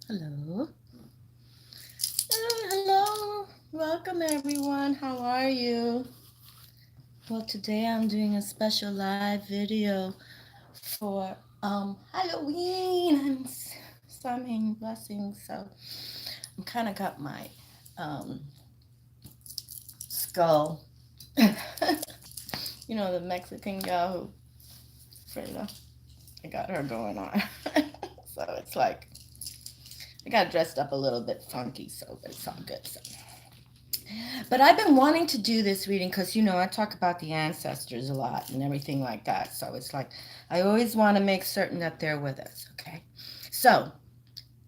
Hello. Hello. Welcome everyone. How are you? Well, today I'm doing a special live video for Halloween and Samhain blessings. So I'm kind of got my um skull. The Mexican gal who Freda. I got her going on. So it's like I got dressed up a little bit funky, so but it's all good. So but I've been wanting to do this reading because, I talk about the ancestors a lot and everything like that. So it's like I always want to make certain that they're with us, okay? So,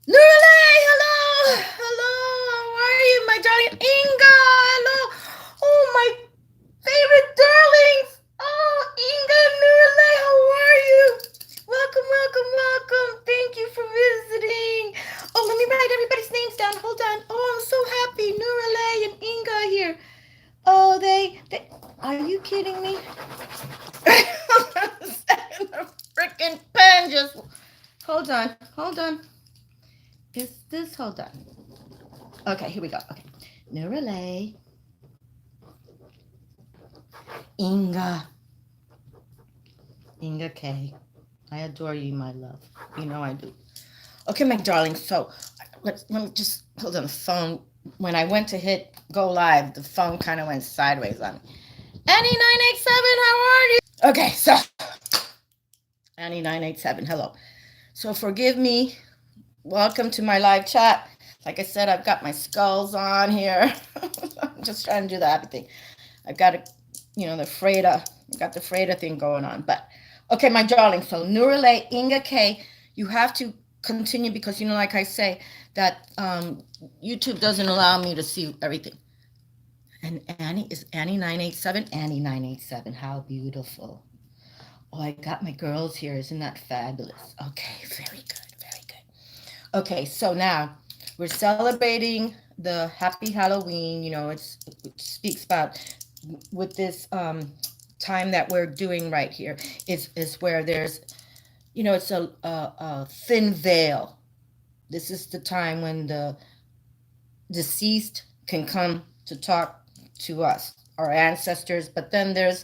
Lorelei, hello! Hello, how are you, my darling Inga? Hello! Oh, my favorite darlings! Oh, Inga and Lorelei, how are you? Welcome, welcome, welcome. Thank you for visiting. Oh, let me write everybody's names down. Hold on. Oh, I'm so happy. Lorelei and Inga here. Oh, they. Are you kidding me? The freaking pen just. Hold on, hold on. Hold on. Okay, here we go. Okay. Nurale, Inga, Inga K. I adore you, my love. You know I do. Okay, my darling. So let me just hold on the phone. When I went to hit go live, the phone kind of went sideways on me. Annie 987, how are you? Okay, so Annie 987, hello. So forgive me. Welcome to my live chat. Like I said, I've got my skulls on here. I'm just trying to do the happy thing. I've got the Freda. I've got the Freda thing going on. But okay, my darling. So Nurale Inga K, you have to continue because like I say, that YouTube doesn't allow me to see everything. And Annie is Annie 987. Annie 987. How beautiful. Oh, I got my girls here. Isn't that fabulous? Okay, very good, very good. Okay, so now we're celebrating the Happy Halloween. It speaks about with this time that we're doing right here is where there's it's a thin veil. This is the time when the deceased can come to talk to us, our ancestors, but then there's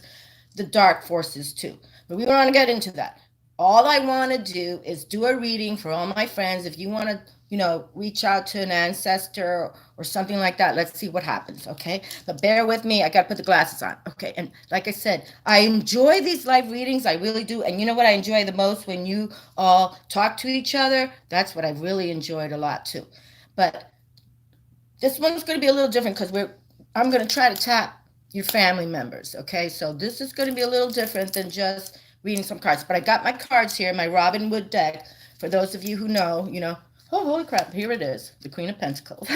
the dark forces too. But we don't want to get into that. All I want to do is do a reading for all my friends. If you want to, reach out to an ancestor or something like that, let's see what happens, okay? But bear with me. I got to put the glasses on. Okay. And like I said, I enjoy these live readings. I really do. And you know what I enjoy the most? When you all talk to each other. That's what I really enjoyed a lot too. But this one's going to be a little different because I'm going to try to tap your family members. Okay, so this is going to be a little different than just reading some cards. But I got my cards here, my Robin Wood deck. For those of you who know, oh holy crap, here it is, the Queen of Pentacles.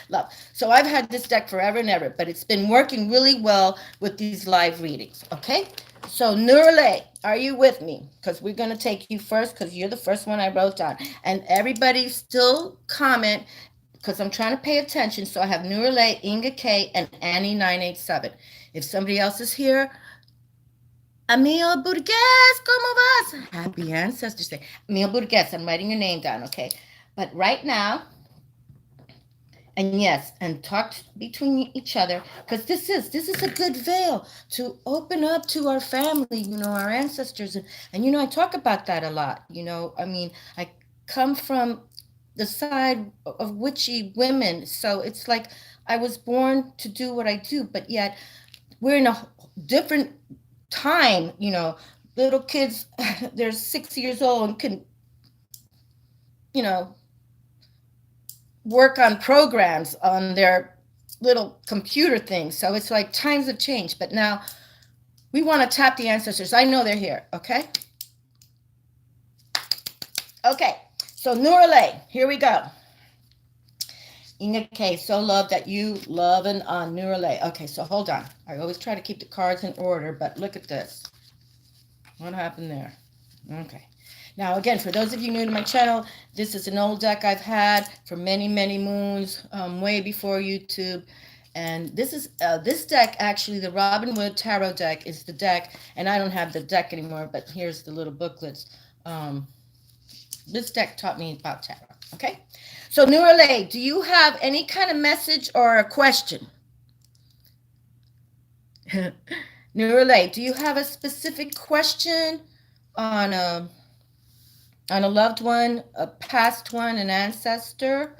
Love. So I've had this deck forever and ever, but it's been working really well with these live readings. Okay, so Nurle, are you with me? Because we're going to take you first because you're the first one I wrote down. And everybody still comment because I'm trying to pay attention. So I have Nurle, Inga K, and Annie 987. If somebody else is here, Emil Burgues, como vas? Happy Ancestors Day. Emil Burgues, I'm writing your name down, okay? But right now, and yes, and talk between each other, because this is a good veil to open up to our family, our ancestors, and I talk about that a lot. I mean, I come from the side of witchy women, so it's like I was born to do what I do, but yet we're in a different time. Little kids, they're 6 years old and can, you know, work on programs on their little computer things. So it's like times have changed, but now we want to tap the ancestors. I know they're here. Okay. Okay. So Nurale, here we go. Inga K, so love that you love and on Nurale. Okay, so hold on. I always try to keep the cards in order, but look at this. What happened there? Okay. Now, again, for those of you new to my channel, this is an old deck I've had for many, many moons, way before YouTube. And this deck, actually, the Robin Wood Tarot deck is the deck, and I don't have the deck anymore, but here's the little booklets. This deck taught me about tarot. Okay. So Nurale, do you have any kind of message or a question? Nurale, do you have a specific question on a loved one, a past one, an ancestor?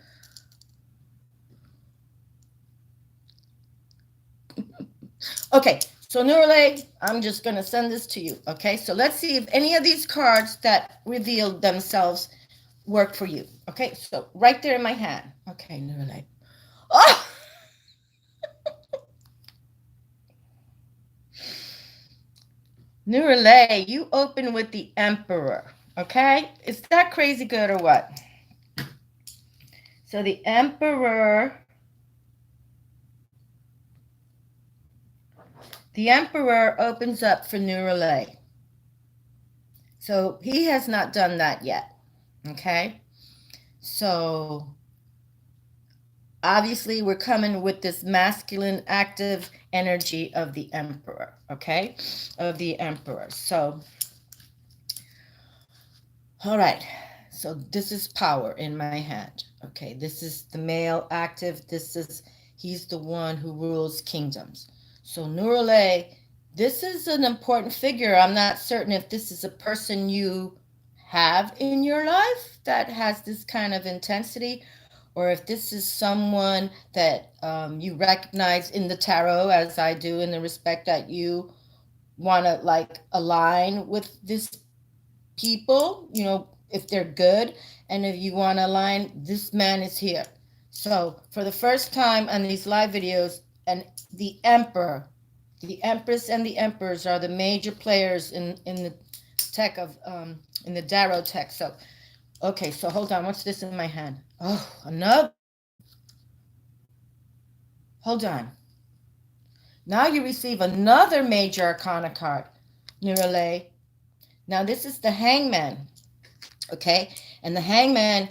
Okay, so Nurale, I'm just going to send this to you. Okay, so let's see if any of these cards that revealed themselves work for you. Okay, so right there in my hand. Okay, Nurale. Oh! Nurale, you open with the Emperor. Okay, is that crazy good or what? So the Emperor. The Emperor opens up for Nurale. So he has not done that yet. Okay, so obviously we're coming with this masculine active energy of the Emperor. Okay, of the Emperor. So all right, so this is power in my hand. Okay, this is the male active. He's the one who rules kingdoms. So Nurale, this is an important figure. I'm not certain if this is a person you have in your life that has this kind of intensity, or if this is someone that you recognize in the tarot, as I do, in the respect that you want to like align with this people, if they're good, and if you want to align, this man is here. So for the first time on these live videos, and the Emperor, the Empress and the Emperors are the major players in the tech of in the Darrow tech. So okay, so hold on, what's this in my hand? Oh, another. Hold on. Now you receive another major arcana card, Nirale. Now this is the Hangman. Okay, and the Hangman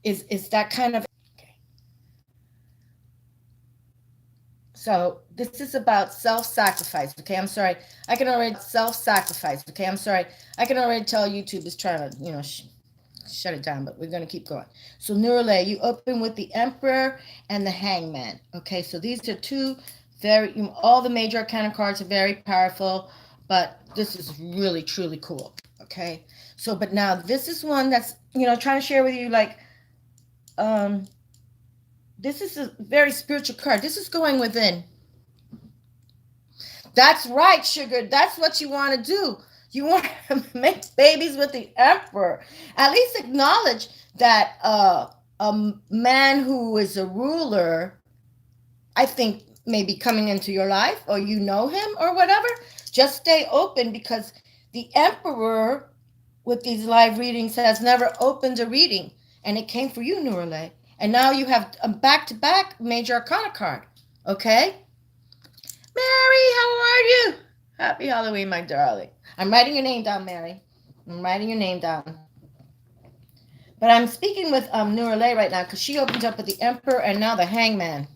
is that kind of. Okay. So this is about self-sacrifice. Okay, I'm sorry, I can already self-sacrifice. Okay, I'm sorry, I can already tell YouTube is trying to shut it down, but we're going to keep going. So Nurale, you open with the Emperor and the Hangman. Okay, so these are two all the major arcana cards are very powerful, but this is really truly cool. Okay, so but now this is one that's trying to share with you, like this is a very spiritual card. This is going within. That's right, sugar. That's what you want to do. You want to make babies with the Emperor. At least acknowledge that a man who is a ruler, I think, may be coming into your life, or you know him or whatever. Just stay open, because the Emperor with these live readings has never opened a reading, and it came for you, Nurale. And now you have a back-to-back major arcana card. Okay? Mary, how are you? Happy Halloween, my darling. I'm writing your name down, Mary. I'm writing your name down. But I'm speaking with Nurale right now, because she opens up with the Emperor and now the Hangman.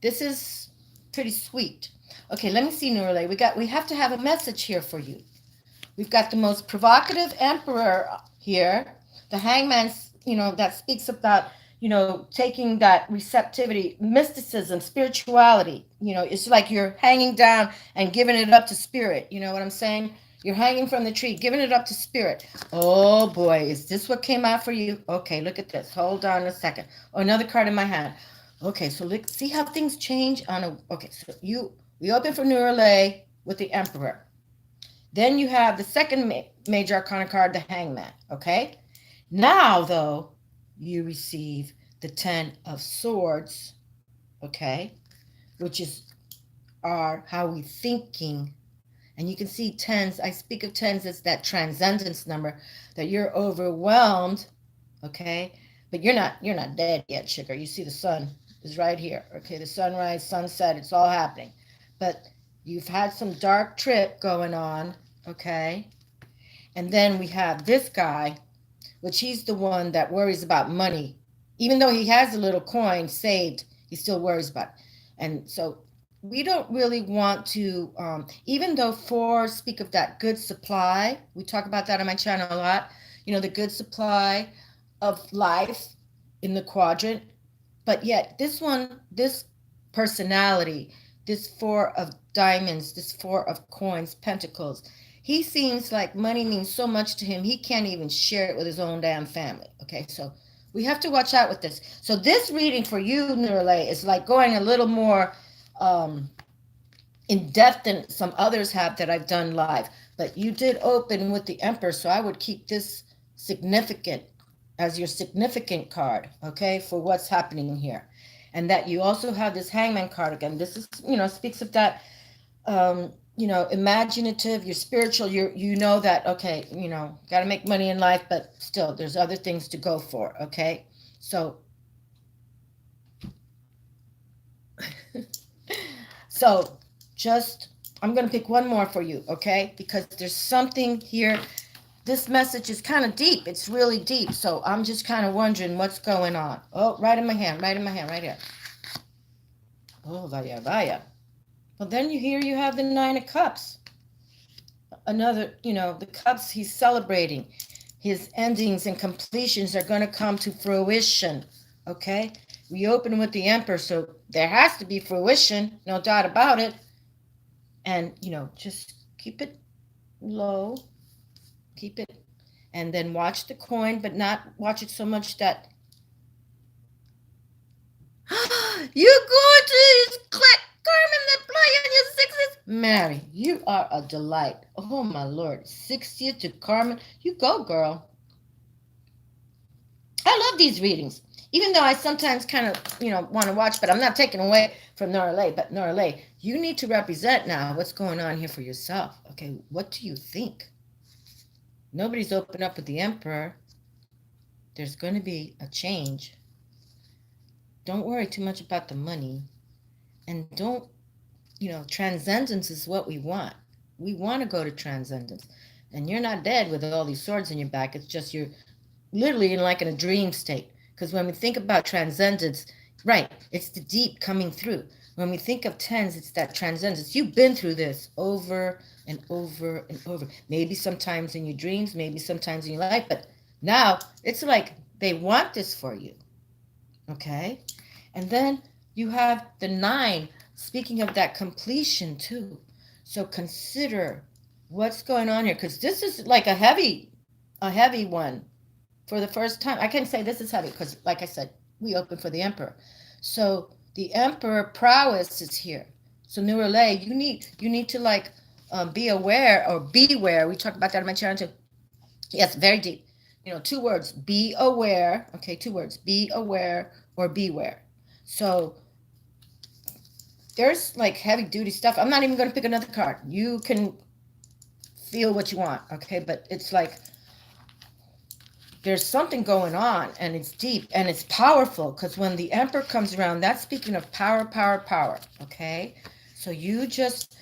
This is pretty sweet. Okay, let me see, Nurale. We have to have a message here for you. We've got the most provocative Emperor here. The Hangman, that speaks about, taking that receptivity, mysticism, spirituality. It's like you're hanging down and giving it up to spirit. You know what I'm saying? You're hanging from the tree, giving it up to spirit. Oh boy, is this what came out for you? Okay, look at this. Hold on a second. Oh, another card in my hand. Okay, so look, see how things change okay, so we open for Nurale with the Emperor. Then you have the second major arcana card, the Hangman. Okay, now though, you receive the 10 of Swords. Okay, which are how we thinking. And you can see tens. I speak of tens as that transcendence number, that you're overwhelmed. Okay, but you're not dead yet, sugar. You see the sun is right here. Okay, the sunrise, sunset, it's all happening. But you've had some dark trip going on. Okay, and then we have this guy, which he's the one that worries about money. Even though he has a little coin saved, he still worries about it. And so we don't really want to, even though fours speak of that good supply, we talk about that on my channel a lot. the good supply of life in the quadrant. But yet, this personality, this four of diamonds, this four of coins, pentacles, he seems like money means so much to him, he can't even share it with his own damn family. Okay, so we have to watch out with this. So this reading for you, Nurle, is like going a little more in depth than some others have that I've done live. But you did open with the Emperor, so I would keep this significant as your significant card, okay, for what's happening here. And that you also have this Hangman card again. This is, speaks of that, imaginative, you're spiritual, you know that, okay, got to make money in life, but still there's other things to go for, okay? So, so just, I'm going to pick one more for you, okay? Because there's something here. This message is kind of deep. It's really deep. So I'm just kind of wondering what's going on. Oh, right in my hand, right here. Oh, vaya, vaya. Well, then you have the Nine of Cups. Another, the cups he's celebrating. His endings and completions are going to come to fruition, okay? We open with the Emperor, so there has to be fruition, no doubt about it. And, just keep it low. Keep it, and then watch the coin, but not watch it so much that you're going to click Carmen that play on your sixes. Mary, you are a delight. Oh my Lord, 60th to Carmen. You go, girl. I love these readings, even though I sometimes kind of want to watch, but I'm not taking away from Norale. But Norale, you need to represent now what's going on here for yourself. Okay, what do you think? Nobody's opened up with the Emperor. There's going to be a change. Don't worry too much about the money. And don't, transcendence is what we want. We want to go to transcendence. And you're not dead with all these swords in your back. It's just you're literally in like in a dream state. Because when we think about transcendence, right, it's the deep coming through. When we think of tens, it's that transcendence. You've been through this over and over and over. Maybe sometimes in your dreams, maybe sometimes in your life, but now it's like they want this for you. Okay? And then you have the 9, speaking of that completion too. So consider what's going on here, because this is like a heavy one for the first time. I can say this is heavy because, like I said, we open for the Emperor. So the Emperor prowess is here. So Nurale, you need to like be aware or beware. We talked about that in my channel too. Yes, very deep. 2 words. Be aware. Okay, 2 words. Be aware or beware. So there's like heavy duty stuff. I'm not even going to pick another card. You can feel what you want. Okay, but it's like there's something going on, and it's deep and it's powerful, because when the Emperor comes around, that's speaking of power, power, power. Okay, so you just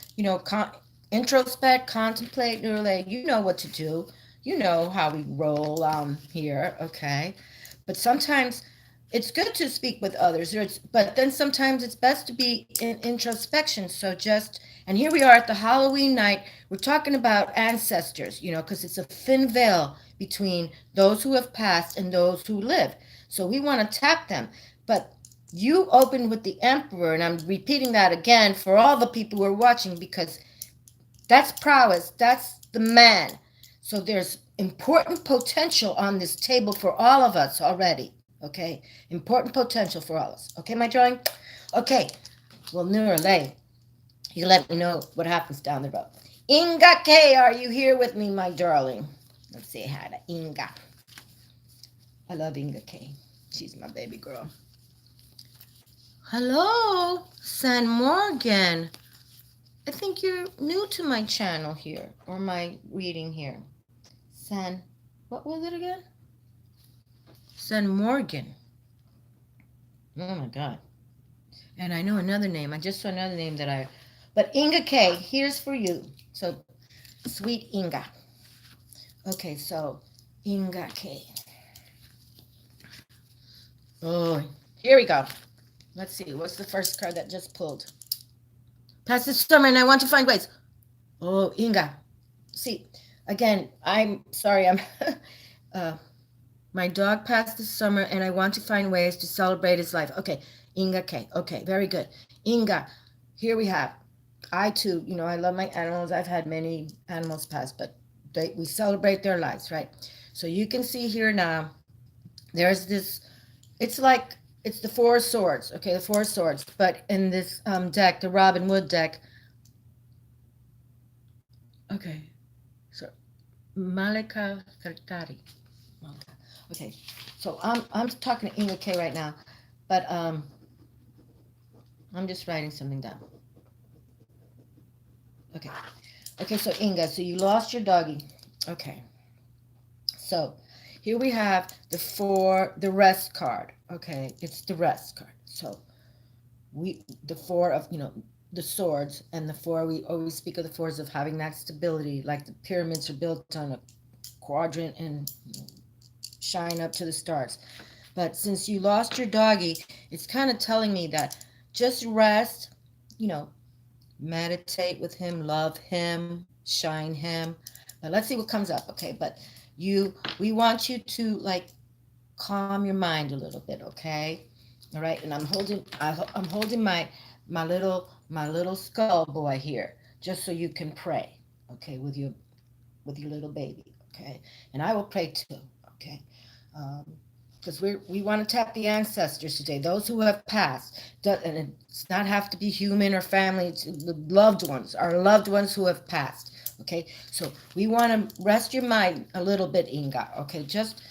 introspect, contemplate, Nurle. You know what to do. You know how we roll here. Okay, but sometimes it's good to speak with others, but then sometimes it's best to be in introspection. So and here we are at the Halloween night. We're talking about ancestors, because it's a thin veil between those who have passed and those who live. So we want to tap them. But you opened with the Emperor, and I'm repeating that again for all the people who are watching, because that's prowess. That's the man. So there's important potential on this table for all of us already. Okay? Important potential for all of us. Okay, my drawing? Okay. Well, Nurale, you let me know what happens down the road. Inga K, are you here with me, my darling? Let's say hi to Inga. I love Inga K. She's my baby girl. Hello, San Morgan. I think you're new to my channel here, or my reading here. What was it again? San Morgan. Oh my God. And I know another name. I just saw another name but Inga K, here's for you. So, sweet Inga. Okay, so Inga K. Oh, here we go. Let's see. What's the first card that just pulled? Past the summer, and I want to find ways. Oh, Inga. See, again, I'm sorry. Uh, my dog passed this summer, and I want to find ways to celebrate his life. Okay, Inga K. Okay, very good. Inga, here we have. I too, I love my animals. I've had many animals pass, but we celebrate their lives, right? So you can see here now, there's this, it's like, it's the Four of Swords, okay, the Four of Swords. But in this deck, the Robin Wood deck, okay, so Malika Fertari. Okay, so I'm talking to Inga K right now, but I'm just writing something down. Okay, okay, so Inga, so you lost your doggy. Okay, so here we have the rest card. Okay, it's the rest card. So the four of, the swords, and the four, we always speak of the fours of having that stability, like the pyramids are built on a quadrant and shine up to the stars. But since you lost your doggy, it's kind of telling me that just rest, you know, meditate with him, love him, shine him. But let's see what comes up, okay? But we want you to like calm your mind a little bit, okay? All right, and I'm holding my little skull boy here, just so you can pray, okay, with your little baby, okay? And I will pray too, okay? Because we want to tap the ancestors today, those who have passed. And it's not have to be human or family, it's the loved ones, our loved ones who have passed. Okay, so we want to rest your mind a little bit, Inga. Okay, just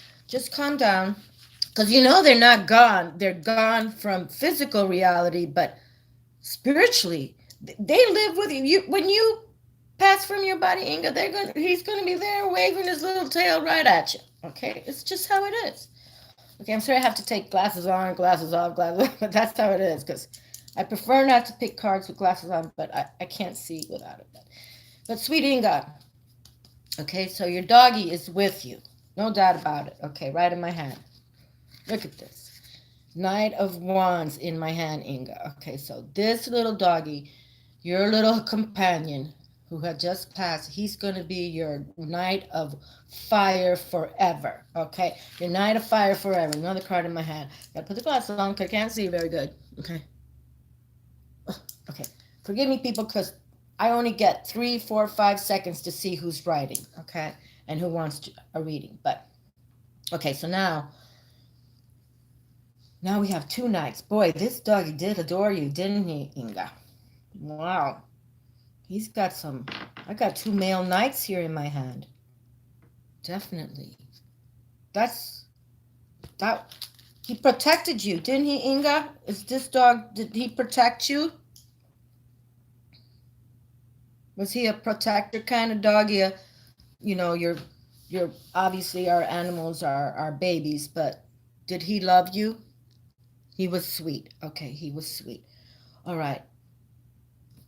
calm down, because they're not gone. They're gone from physical reality, but spiritually, they live with you. When you pass from your body, Inga, he's gonna be there waving his little tail right at you. Okay, it's just how it is. Okay, I'm sorry I have to take glasses on, glasses off, glasses off, but that's how it is, because I prefer not to pick cards with glasses on, but I can't see without it. But sweet Inga, okay, so your doggy is with you. No doubt about it. Okay, right in my hand. Look at this. Knight of Wands in my hand, Inga. Okay, so this little doggy, your little companion who had just passed, he's going to be your knight of fire forever. Okay, your knight of fire forever. Another card in my hand. Gotta put the glasses on because I can't see very good. Okay. Okay. Forgive me, people, because I only get 3, 4, 5 seconds to see who's writing. Okay, and who wants a reading. But okay, so now we have two knights. Boy, this doggy did adore you, didn't he, Inga? Wow. He's got some. I got two male knights here in my hand. Definitely. That's that. He protected you, didn't he, Inga? Is this dog? Did he protect you? Was he a protector kind of dog? You're obviously our animals are our babies, but did he love you? He was sweet. Okay, he was sweet. All right.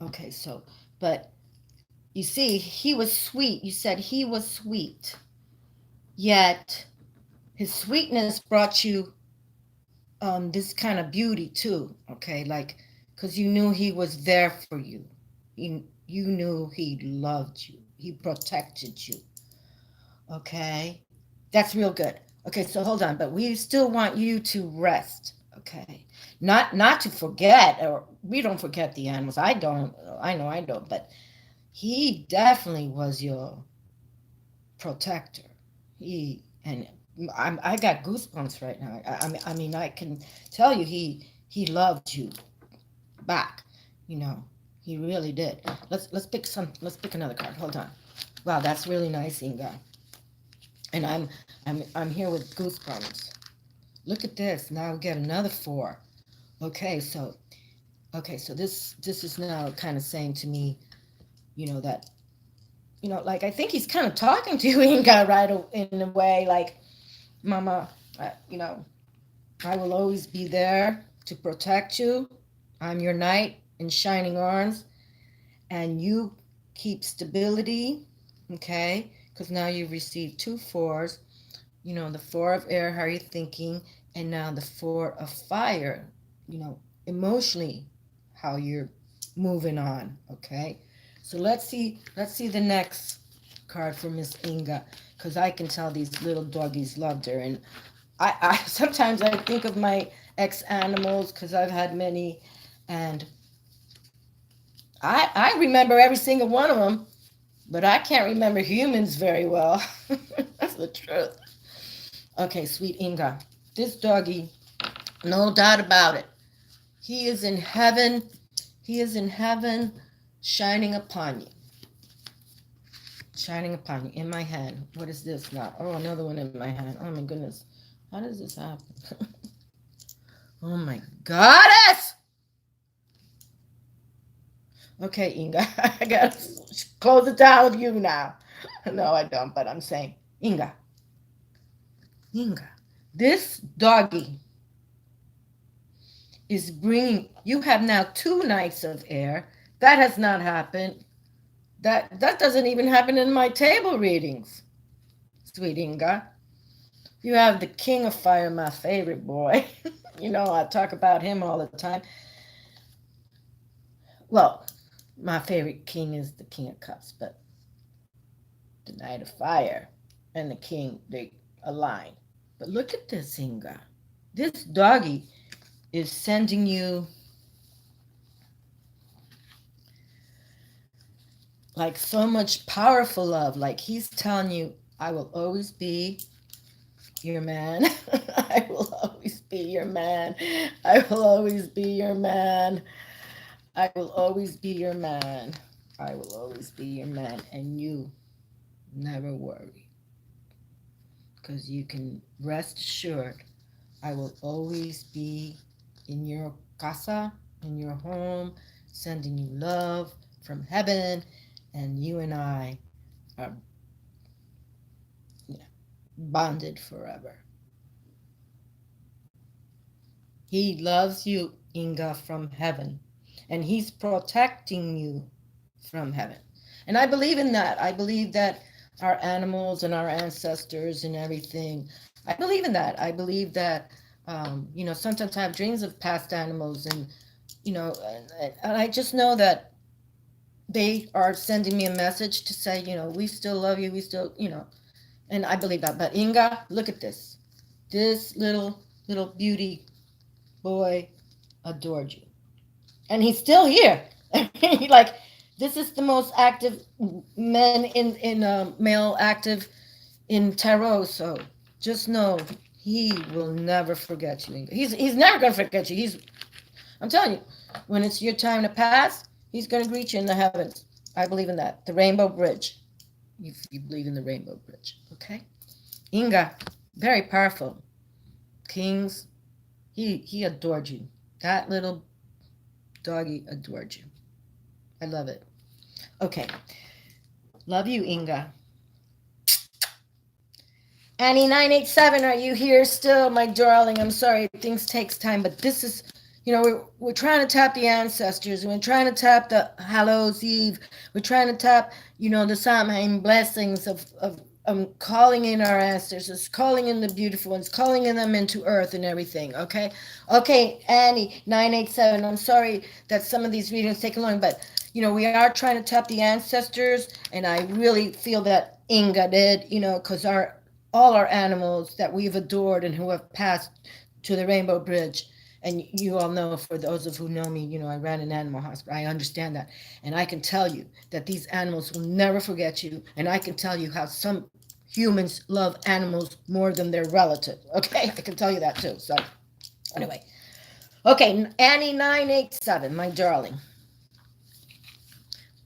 Okay, but you see, he was sweet. You said he was sweet. Yet his sweetness brought you this kind of beauty too. Okay, like, because you knew he was there for you. You knew he loved you. He protected you. Okay, that's real good. Okay, so hold on, but we still want you to rest. Okay, not to forget, or we don't forget the animals. I don't. I know I don't, but he definitely was your protector. And I got goosebumps right now. I mean, I can tell you he loved you back. You know, he really did. Let's pick another card. Hold on. Wow, that's really nice, Inga. And I'm here with goosebumps. Look at this. Now we get another four. Okay, so this is now kind of saying to me, that like I think he's kind of talking to you, Inga, right in a way, like, Mama, I will always be there to protect you. I'm your knight in shining arms, and you keep stability, okay? Because now you've received two fours. The four of air, how are you thinking? And now the four of fire, emotionally, how you're moving on, okay? So let's see the next card for Miss Inga, because I can tell these little doggies loved her. And I sometimes I think of my ex animals because I've had many, and I remember every single one of them, but I can't remember humans very well. That's the truth. Okay, sweet Inga, this doggy, no doubt about it. He is in heaven. He is in heaven, shining upon you. Shining upon you. In my hand. What is this now? Oh, another one in my hand. Oh my goodness. How does this happen? Oh my goddess! Okay, Inga, I gotta close it down with you now. No, I don't, but I'm saying, Inga, Inga, this doggy is bringing, you have now 2 nights of air. That has not happened. That doesn't even happen in my table readings, sweet Inga. You have the king of fire, my favorite boy. You know, I talk about him all the time. Well, my favorite king is the king of cups, but the knight of fire and the king, they align. But look at this, Inga. This doggy is sending you like so much powerful love. Like he's telling you, I will always be your man. I will always be your man. I will always be your man. I will always be your man. I will always be your man. And you never worry. Because you can rest assured I will always be in your casa, in your home, sending you love from heaven. And you and I are bonded forever. He loves you, Inga, from heaven. And he's protecting you from heaven. And I believe in that. I believe that our animals and our ancestors and everything, I believe in that. I believe that, sometimes I have dreams of past animals and, and I just know that they are sending me a message to say, we still love you. We still, and I believe that. But Inga, look at this. This little beauty boy adored you. And he's still here. Like, this is the most active men in male active in tarot. So just know he will never forget you. He's never gonna forget you. I'm telling you, when it's your time to pass, he's gonna greet you in the heavens. I believe in that. The Rainbow Bridge. You believe in the Rainbow Bridge, okay? Inga, very powerful. Kings, he adored you. That little doggy adored you. I love it. Okay. Love you, Inga. Annie 987, are you here still, my darling? I'm sorry, things takes time, but this is, we're trying to tap the ancestors. We're trying to tap the Hallows Eve. We're trying to tap, the Samhain blessings of calling in our ancestors, calling in the beautiful ones, calling in them into earth and everything. Okay, Annie 987. I'm sorry that some of these readings take long, but we are trying to tap the ancestors, and I really feel that Inga did, because all our animals that we've adored and who have passed to the Rainbow Bridge. And you all know, for those of who know me, I ran an animal hospital. I understand that. And I can tell you that these animals will never forget you. And I can tell you how some humans love animals more than their relative. Okay? I can tell you that too. So anyway. Okay, Annie 987, my darling.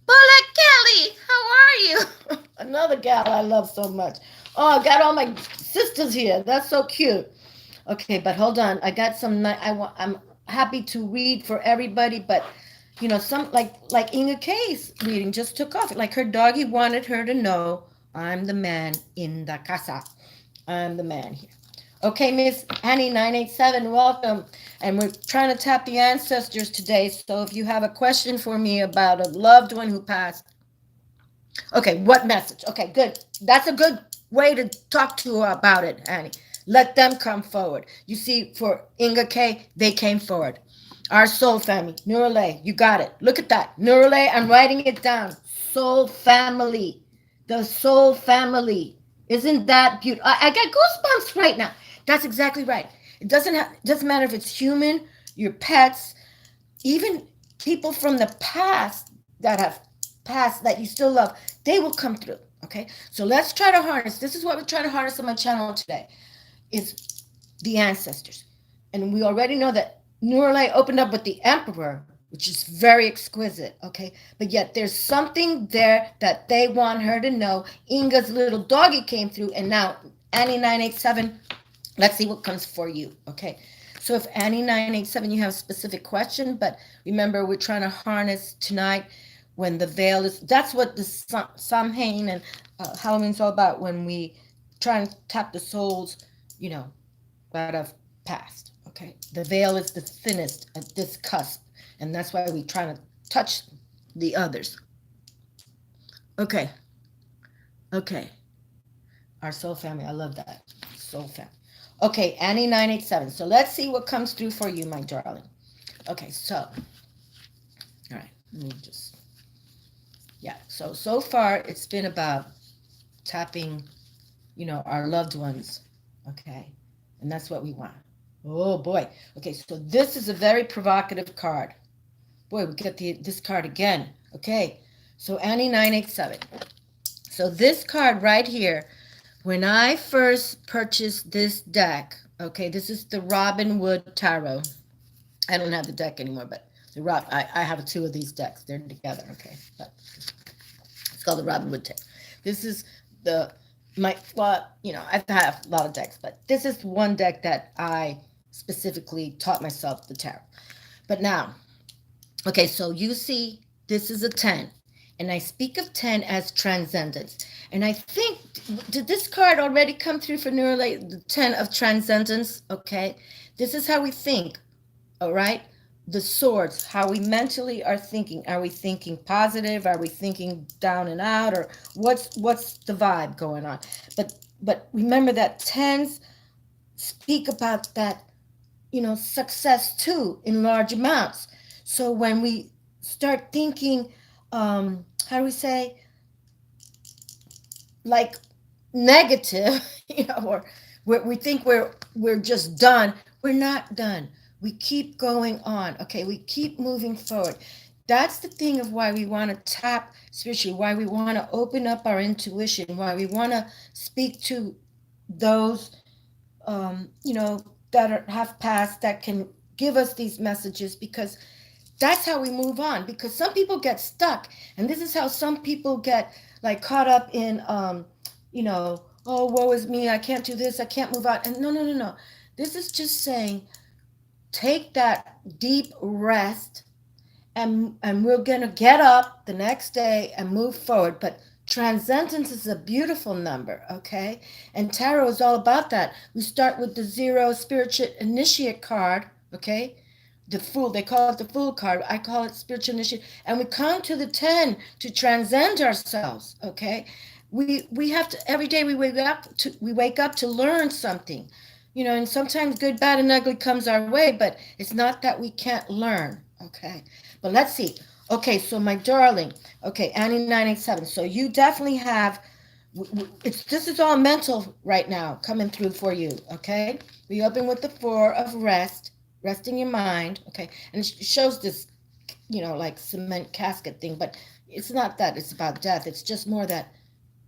Bullet Kelly, how are you? Another gal I love so much. Oh, I got all my sisters here. That's so cute. Okay, but hold on. I got some. I'm happy to read for everybody, but some like Inga K's reading just took off. Like her doggy wanted her to know, I'm the man in the casa. I'm the man here. Okay, Miss Annie 987, welcome. And we're trying to tap the ancestors today. So if you have a question for me about a loved one who passed. Okay, what message? Okay, good. That's a good way to talk to her about it, Annie. Let them come forward. You see, for Inga K, they came forward. Our soul family, Nurule, you got it. Look at that. Nurule, I'm writing it down. Soul family. The soul family. Isn't that beautiful? I got goosebumps right now. That's exactly right. It doesn't matter if it's human, your pets, even people from the past that have passed that you still love, they will come through. Okay, so let's try to harness. This is what we're trying to harness on my channel today. Is the ancestors, and we already know that Nurulay opened up with the Emperor, which is very exquisite. Okay, but yet there's something there that they want her to know. Inga's little doggy came through, and now Annie 987. Let's see what comes for you. Okay. So if Annie 987, you have a specific question, but remember we're trying to harness tonight when the veil is. That's what the Samhain and Halloween's all about. When we try and tap the souls, you know, that have passed. Okay. The veil is the thinnest at this cusp, and that's why we try to touch the others. Okay. Okay. Our soul family. I love that. Soul family. Okay, Annie 987. So let's see what comes through for you, my darling. Okay, so, all right, let me just, yeah. So far it's been about tapping, our loved ones. Okay, and that's what we want. Oh boy. Okay, so this is a very provocative card. Boy, we get this card again. Okay, so Annie 987. So this card right here, when I first purchased this deck, okay, this is the Robin Wood Tarot. I don't have the deck anymore, but I have two of these decks. They're together, okay. But it's called the Robin Wood Tarot. This is I've had a lot of decks, but this is one deck that I specifically taught myself the tarot. But now, okay, so you see, this is a 10. And I speak of 10 as transcendence. And I think, did this card already come through for Neuralite? The 10 of transcendence, okay? This is how we think, all right? The swords, how we mentally are thinking. Are we thinking positive? Are we thinking down and out? Or what's the vibe going on? But remember that 10s speak about that, success too in large amounts. So when we start thinking, how do we say, like negative, or we think we're just done. We're not done. We keep going on. Okay, we keep moving forward. That's the thing of why we want to tap spiritually, why we want to open up our intuition, why we want to speak to those, that have passed, that can give us these messages, because that's how we move on. Because some people get stuck, and this is how some people get like caught up in, oh, woe is me, I can't do this, I can't move on. And no. This is just saying, take that deep rest, and we're gonna get up the next day and move forward. But transcendence is a beautiful number, okay? And tarot is all about that. We start with the 0 spiritual initiate card, okay? The Fool, they call it the Fool card. I call it spiritual initiate. And we come to the 10 to transcend ourselves, okay? We have to, every day we wake up to learn something. And sometimes good, bad, and ugly comes our way, but it's not that we can't learn, okay? But let's see. Okay, so my darling, okay, Annie 987. So you definitely have, this is all mental right now coming through for you, okay? We open with the 4 of rest, resting your mind, okay? And it shows this, like cement casket thing, but it's not that. It's about death. It's just more that,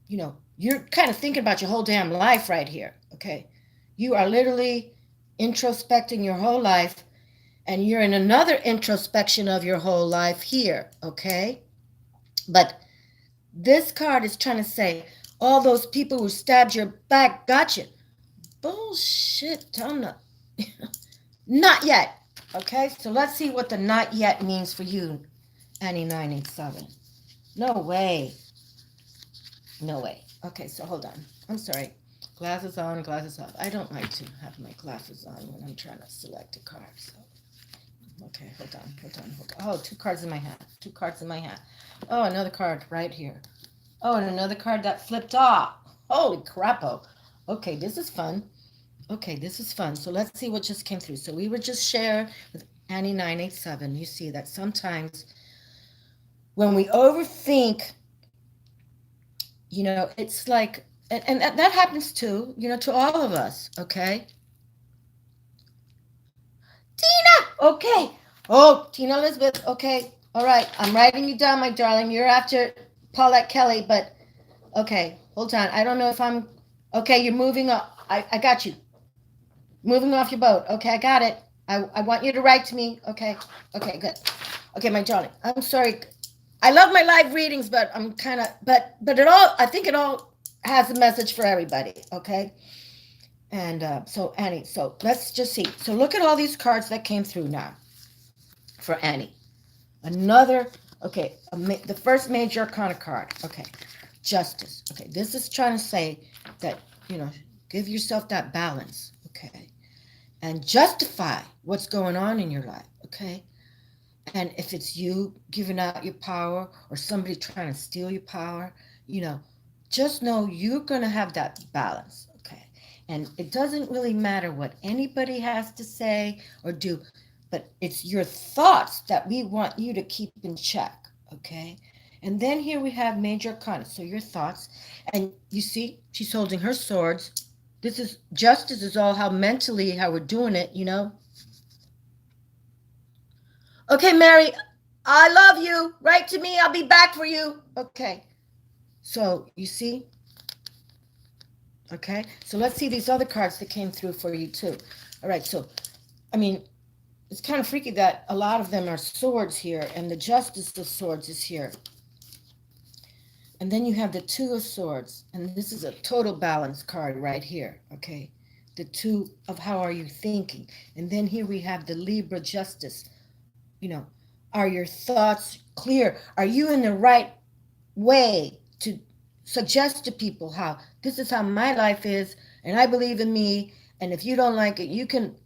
you're kind of thinking about your whole damn life right here, okay? You are literally introspecting your whole life, and you're in another introspection of your whole life here, okay? But this card is trying to say, all those people who stabbed your back got you. Bullshit, I'm not. Not yet, okay? So let's see what the not yet means for you, Annie 987. No way. No way. Okay, so hold on. I'm sorry. Glasses on, glasses off. I don't like to have my glasses on when I'm trying to select a card. So, okay, hold on. Oh, 2 cards in my hand. 2 cards in my hand. Oh, another card right here. Oh, and another card that flipped off. Holy crapo. Okay, this is fun. Okay, this is fun. So let's see what just came through. So we were just sharing with Annie 987. You see that sometimes when we overthink, it's like And that happens too, to all of us, okay? Tina! Okay. Oh, Tina Elizabeth, okay. All right. I'm writing you down, my darling. You're after Paulette Kelly, but okay. Hold on. I don't know if I'm. Okay, you're moving up. I got you. Moving off your boat. Okay, I got it. I want you to write to me. Okay. Okay, good. Okay, my darling. I'm sorry. I love my live readings, but I'm kind of, but it all, I think it all has a message for everybody. Okay. And so Annie, so let's just see. So look at all these cards that came through now for Annie. Another, okay, the first major arcana card. Okay, justice. Okay, this is trying to say that, give yourself that balance. Okay, and justify what's going on in your life. Okay, and if it's you giving out your power or somebody trying to steal your power, you know, just know you're going to have that balance. Okay, and it doesn't really matter what anybody has to say or do, but it's your thoughts that we want you to keep in check. Okay, and then here we have major arcana, so your thoughts, and you see she's holding her swords. This is justice, is all how mentally how we're doing it. Okay, Mary, I love you. Write to me. I'll be back for you. Okay. So you see? Okay. So let's see these other cards that came through for you too. All right. So, I mean, it's kind of freaky that a lot of them are swords here, and the Justice of Swords is here. And then you have the Two of Swords, and this is a total balance card right here. Okay. The two of how are you thinking. And then here we have the Libra Justice. Are your thoughts clear? Are you in the right way to suggest to people how this is how my life is, and I believe in me, and if you don't like it, you can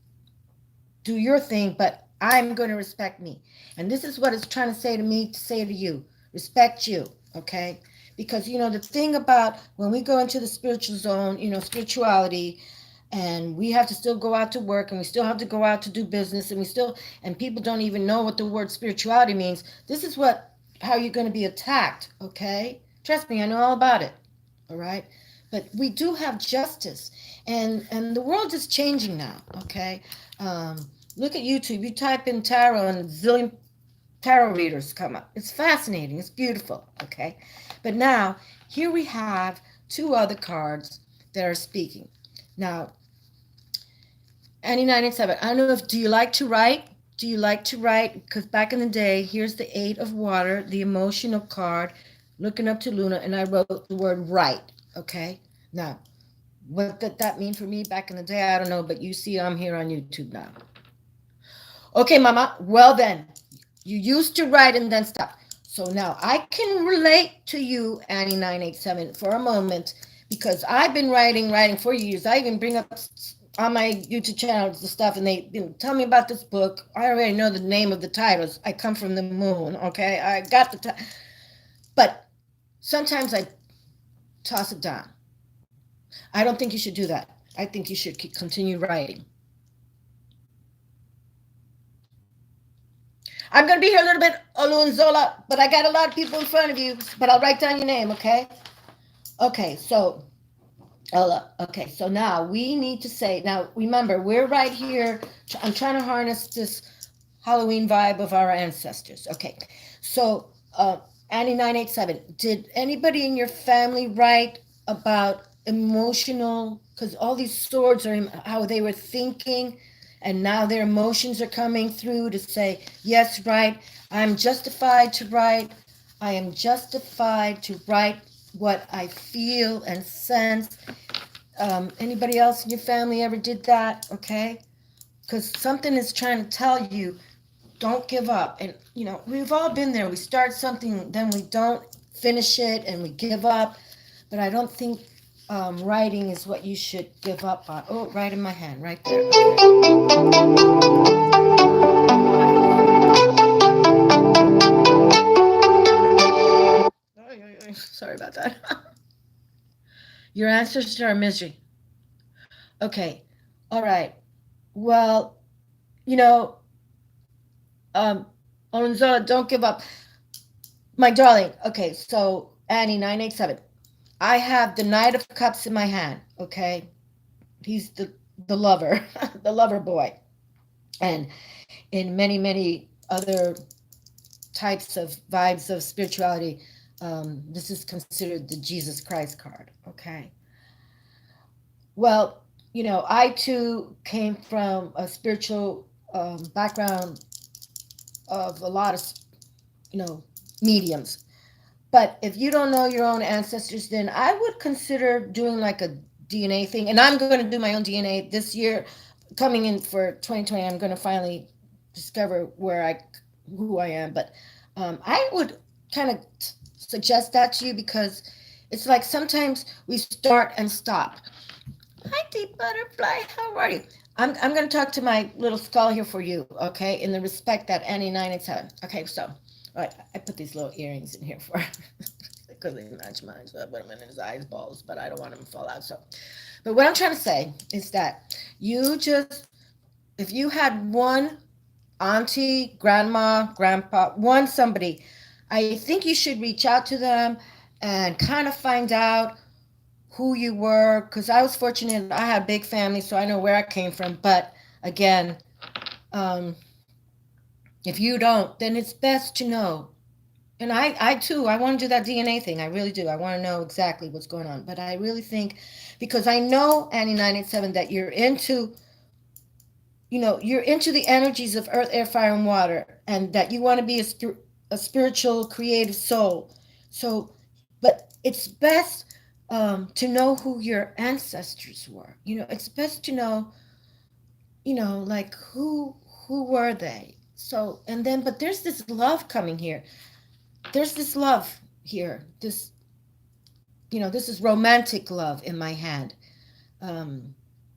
do your thing, but I'm going to respect me. And this is what it's trying to say to me to say to you. Respect you, okay? Because, the thing about when we go into the spiritual zone, spirituality, and we have to still go out to work, and we still have to go out to do business, and people don't even know what the word spirituality means. This is how you're going to be attacked, okay? Trust me, I know all about it, all right? But we do have justice, and the world is changing now, okay? Look at YouTube. You type in tarot, and a zillion tarot readers come up. It's fascinating. It's beautiful, okay? But now, here we have two other cards that are speaking. Now, Annie 987, I don't know do you like to write? Do you like to write? Because back in the day, here's the Eight of Water, the emotional card, looking up to Luna, and I wrote the word write, okay? Now, what did that mean for me back in the day? I don't know, but you see I'm here on YouTube now. Okay, Mama, well then, you used to write and then stop. So now I can relate to you, Annie 987, for a moment, because I've been writing for years. I even bring up on my YouTube channel the stuff, and they tell me about this book. I already know the name of the titles. I come from the moon, okay? I got but sometimes I toss it down. I don't think you should do that. I think you should continue writing. I'm going to be here a little bit, Olunzola, but I got a lot of people in front of you, but I'll write down your name, okay? Okay, so now we need to say, now remember, we're right here. I'm trying to harness this Halloween vibe of our ancestors. Okay, so Annie 987, did anybody in your family write about emotional, because all these swords are how they were thinking, and now their emotions are coming through to say, yes, right, I'm justified to write. I am justified to write what I feel and sense. Anybody else in your family ever did that? Okay, because something is trying to tell you, don't give up. And we've all been there. We start something, then we don't finish it, and we give up. But I don't think writing is what you should give up on. Oh, right in my hand, right there. Okay. Sorry about that. Your ancestors are misery. Okay. All right. Well, you know, Olenzola, don't give up. My darling. Okay, so Annie 987. I have the Knight of Cups in my hand, okay? He's the lover, the lover boy. And in many, many other types of vibes of spirituality, this is considered the Jesus Christ card, okay? Well, I too came from a spiritual background of a lot of, you know, mediums. But if you don't know your own ancestors, then I would consider doing like a DNA thing. And I'm going to do my own DNA this year, coming in for 2020. I'm going to finally discover who I am. But I would kind of suggest that to you because it's like sometimes we start and stop. Hi, deep butterfly. How are you? I'm going to talk to my little skull here for you, okay? In the respect that Annie 987. Okay, so, all right, I put these little earrings in here for because they match mine, so I put them in his eyes balls, but I don't want them to fall out. So, but what I'm trying to say is that you just, if you had one auntie, grandma, grandpa, one somebody, I think you should reach out to them and kind of find out who you were, because I was fortunate. I had a big family, so I know where I came from. But again, um, if you don't, then it's best to know. And I too, I want to do that DNA thing. I really do. I want to know exactly what's going on. But I really think, because I know, Annie 987, that you're into the energies of earth, air, fire, and water, and that you want to be a spiritual, creative soul. So, but it's best to know who your ancestors were. It's best to know, like who were they. So, and then, but there's this love coming here. There's this love here. This is romantic love in my hand. Um,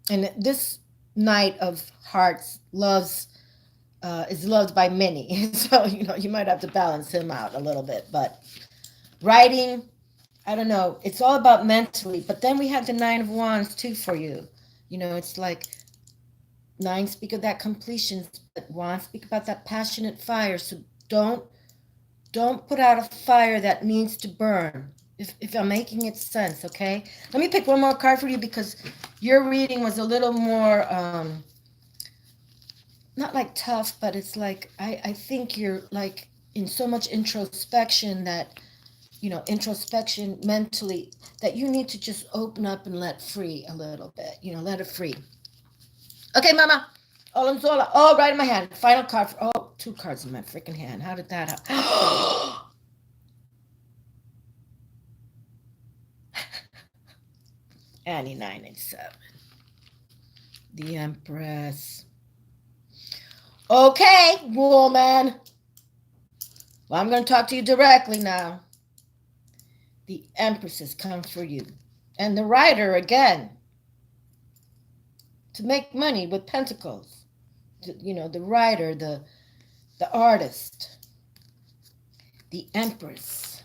and this Knight of Hearts is loved by many. So, you might have to balance him out a little bit. But writing, I don't know. It's all about mentally. But then we have the Nine of Wands too for you. It's like nine speak of that completion, but wands speak about that passionate fire. So don't put out a fire that needs to burn. If I'm making it sense, okay? Let me pick one more card for you because your reading was a little more, not like tough, but it's like, I think you're like in so much introspection that, introspection mentally, that you need to just open up and let free a little bit, let it free. Okay, Mama. Olenzola. Oh, right in my hand. Final card. Two cards in my freaking hand. How did that happen? Annie 987. The Empress. Okay, woman. Well, I'm going to talk to you directly now. The Empress has come for you. And the Rider again. To make money with pentacles. The Rider, the artist. The Empress.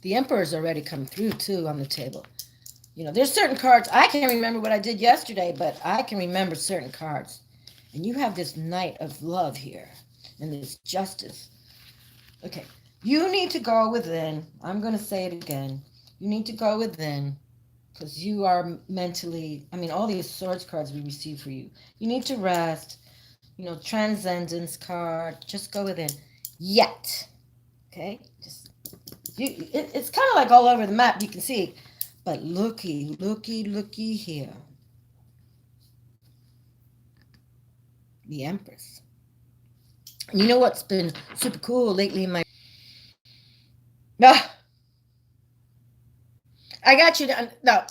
The Emperor's already come through too on the table. There's certain cards. I can't remember what I did yesterday, but I can remember certain cards. And you have this Knight of Love here and this Justice. Okay. You need to go within. I'm going to say it again. You need to go within because you are mentally, all these Swords cards we receive for you. You need to rest. Transcendence card. Just go within. Yet. Okay? It's kind of like all over the map. You can see. But looky here. The Empress. And you know what's been super cool lately in my... No. I got you. No.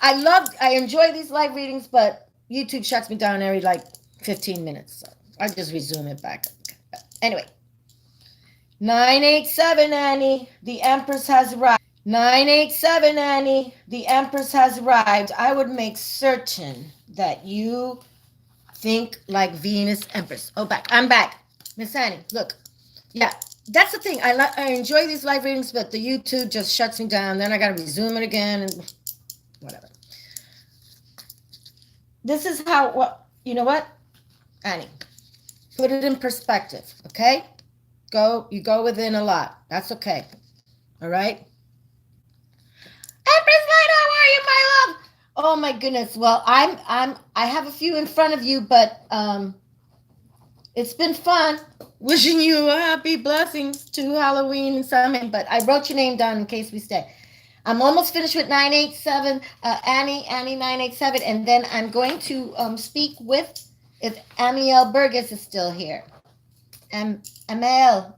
I enjoy these live readings, but YouTube shuts me down every 15 minutes. So I just resume it back. Anyway. 987, Annie. The Empress has arrived. 987, Annie. The Empress has arrived. I would make certain that you think like Venus Empress. Oh, I'm back. Miss Annie, look. Yeah, that's the thing. I enjoy these live readings, but the YouTube just shuts me down. Then I got to resume it again and whatever. This is how, you know what, Annie? Put it in perspective, okay? You go within a lot. That's okay. All right? Empress Light, how are you, my love? Oh my goodness. Well, I have a few in front of you, but it's been fun. Wishing you happy blessings to Halloween and Samhain, but I wrote your name down in case we stay. I'm almost finished with 987, Annie 987, and then I'm going to speak with, if Amiel Burgess is still here. Amiel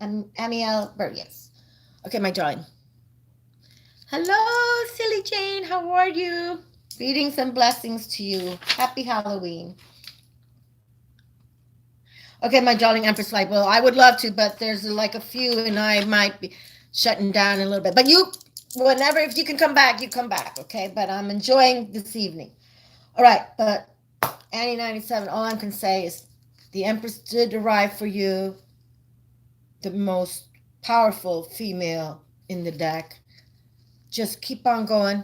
Burgess. Okay, my darling. Hello, Silly Jane. How are you? Greetings and blessings to you. Happy Halloween. Okay, my darling Empress Light. Well, I would love to, but there's like a few, and I might be shutting down in a little bit. But you, whenever, if you can come back, you come back, okay? But I'm enjoying this evening. All right, but Annie 97, all I can say is the Empress did arrive for you, the most powerful female in the deck. Just keep on going.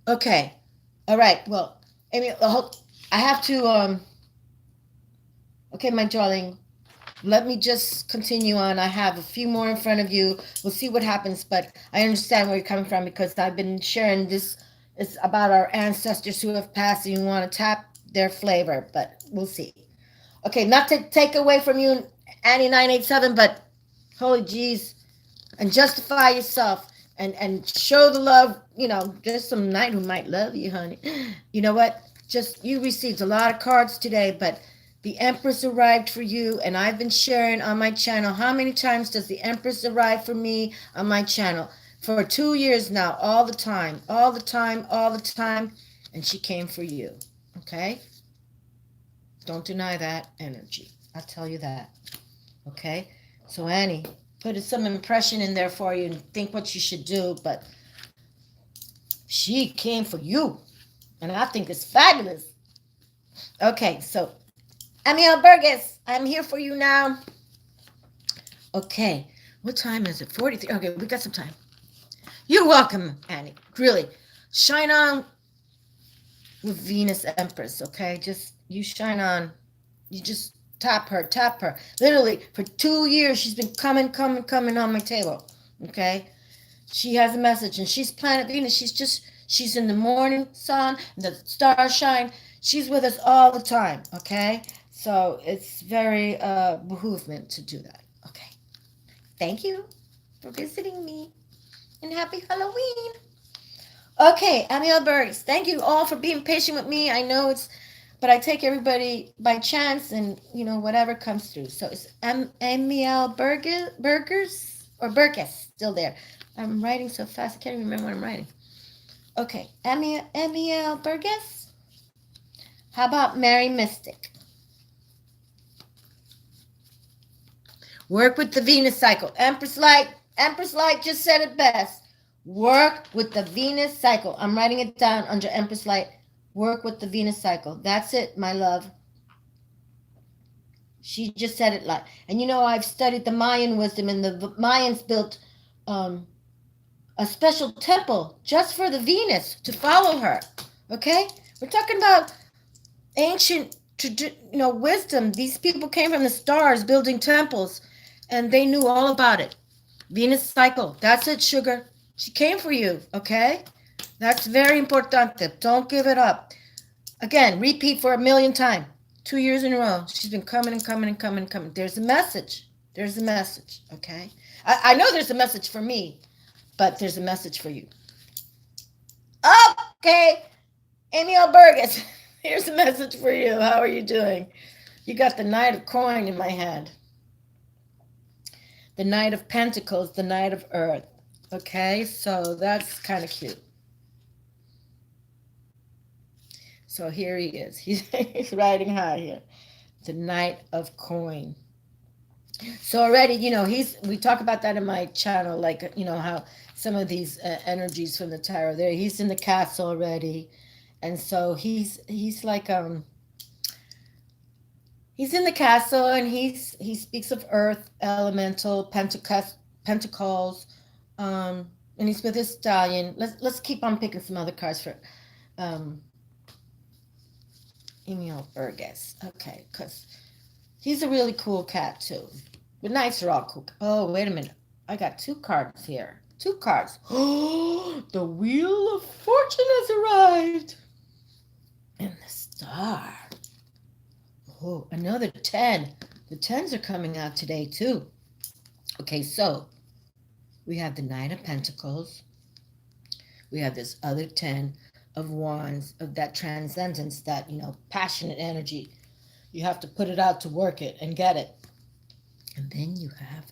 Okay. All right. Well, Amy, I have to. Okay, my darling. Let me just continue on. I have a few more in front of you. We'll see what happens, but I understand where you're coming from because I've been sharing this. It's about our ancestors who have passed and you want to tap their flavor, but we'll see. Okay, not to take away from you, Annie 987, but holy jeez, and justify yourself and show the love. There's some knight who might love you, honey. You know what? Just you received a lot of cards today, but the Empress arrived for you, and I've been sharing on my channel. How many times does the Empress arrive for me on my channel? For 2 years now, all the time, all the time, all the time, and she came for you. Okay? Don't deny that energy. I'll tell you that. Okay? So Annie, put some impression in there for you and think what you should do, but she came for you, and I think it's fabulous. Okay, so Amiel Burgess, I'm here for you now. Okay, what time is it? 43. Okay, we got some time. You're welcome, Annie. Really, shine on with Venus Empress, okay? Just, you shine on. You just tap her. Literally, for 2 years, she's been coming on my table, okay? She has a message, and she's planet Venus. She's in the morning sun, the stars shine. She's with us all the time, okay? So it's very behoovement to do that, okay? Thank you for visiting me, and happy Halloween. Okay, Amiel Burgess, thank you all for being patient with me. I know but I take everybody by chance, and whatever comes through. So it's Amiel Burgers or Burgess still there. I'm writing so fast I can't even remember what I'm writing. Okay, Amiel Burgess. How about Mary Mystic? Work with the Venus cycle. Empress Light just said it best. Work with the Venus cycle. I'm writing it down under Empress Light. Work with the Venus cycle. That's it, my love. She just said it like. And I've studied the Mayan wisdom, and the Mayans built a special temple just for the Venus to follow her. Okay? We're talking about ancient wisdom. These people came from the stars building temples, and they knew all about it. Venus cycle. That's it, sugar. She came for you, okay? That's very important. Don't give it up. Again, repeat for 1,000,000 times. 2 years in a row. She's been coming and coming and coming and coming. There's a message. There's a message, okay? I know there's a message for me, but there's a message for you. Okay, Amiel Burgess, here's a message for you. How are you doing? You got the Knight of Coin in my hand. The Knight of Pentacles, the Knight of Earth. Okay, so that's kind of cute. So here he is. He's riding high here. The Knight of Coin. So already, we talk about that in my channel, like, how some of these energies from the tarot there. He's in the castle already. And so he's like, he's in the castle, and he speaks of earth, elemental, pentacles, and he's with his stallion. Let's keep on picking some other cards for Amiel Burgess. Okay, because he's a really cool cat too. The nights are all cool. Oh, wait a minute. I got two cards here. Two cards. Oh, the Wheel of Fortune has arrived. And the star. Oh, another 10. The 10s are coming out today, too. Okay, so we have the Knight of Pentacles. We have this other 10 of Wands, of that transcendence, that, passionate energy. You have to put it out to work it and get it. And then you have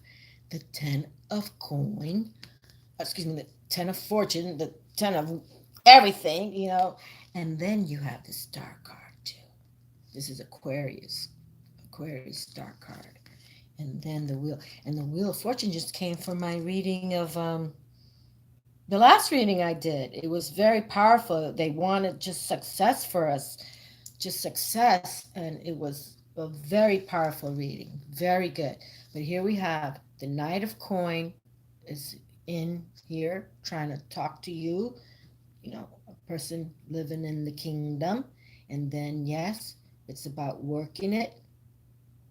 the 10 of coin, the 10 of fortune, the 10 of everything. And then you have the star card too. This is Aquarius star card. And then the wheel. And the Wheel of Fortune just came from my reading of the last reading I did. It was very powerful. They wanted just success for us, just success. And it was a very powerful reading. Very good. But here we have the Knight of Coin is in here trying to talk to you, a person living in the kingdom. And then, yes, it's about working it,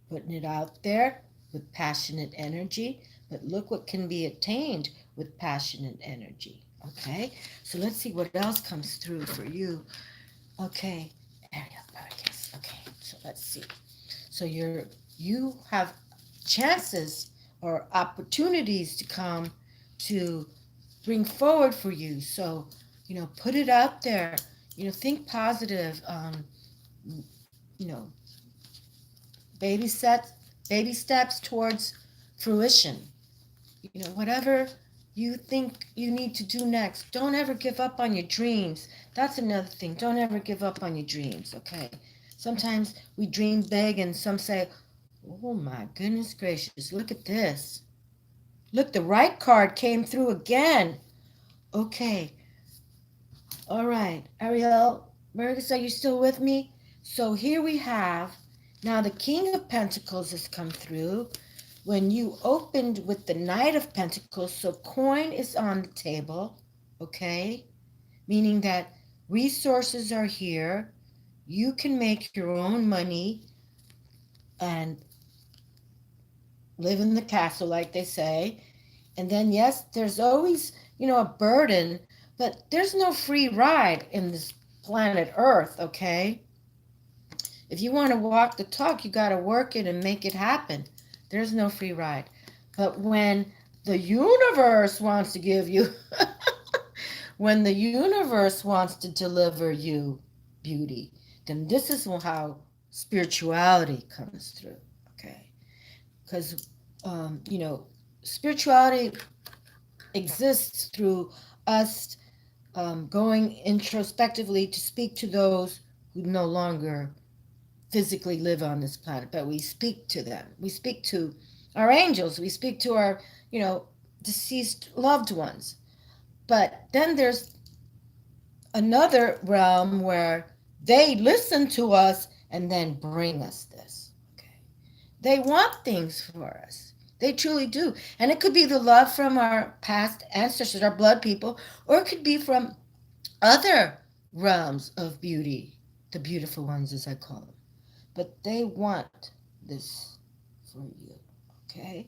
putting it out there with passionate energy. But look what can be attained with passionate energy. Okay, so let's see what else comes through for you. Okay, Aquarius. Okay, so let's see. So you have chances or opportunities to come to bring forward for you. So, put it out there. Think positive. You know, baby steps, baby steps towards fruition. Whatever you think you need to do next, don't ever give up on your dreams. That's another thing. Don't ever give up on your dreams, okay? Sometimes we dream big and some say, oh my goodness gracious, look at this. Look, the right card came through again. Okay. All right. Ariel, Burgess, are you still with me? So here we have, now the King of Pentacles has come through. When you opened with the Knight of Pentacles, so coin is on the table, okay? Meaning that resources are here. You can make your own money and live in the castle, like they say. And then, yes, there's always, a burden, but there's no free ride in this planet Earth, okay? If you want to walk the talk, you got to work it and make it happen. There's no free ride. But when the universe wants to give you, when the universe wants to deliver you beauty, then this is how spirituality comes through, okay? Because, spirituality exists through us going introspectively to speak to those who no longer physically live on this planet, but we speak to them. We speak to our angels. We speak to our, deceased loved ones. But then there's another realm where they listen to us and then bring us this. Okay. They want things for us. They truly do. And it could be the love from our past ancestors, our blood people, or it could be from other realms of beauty, the beautiful ones, as I call them. But they want this for you, okay?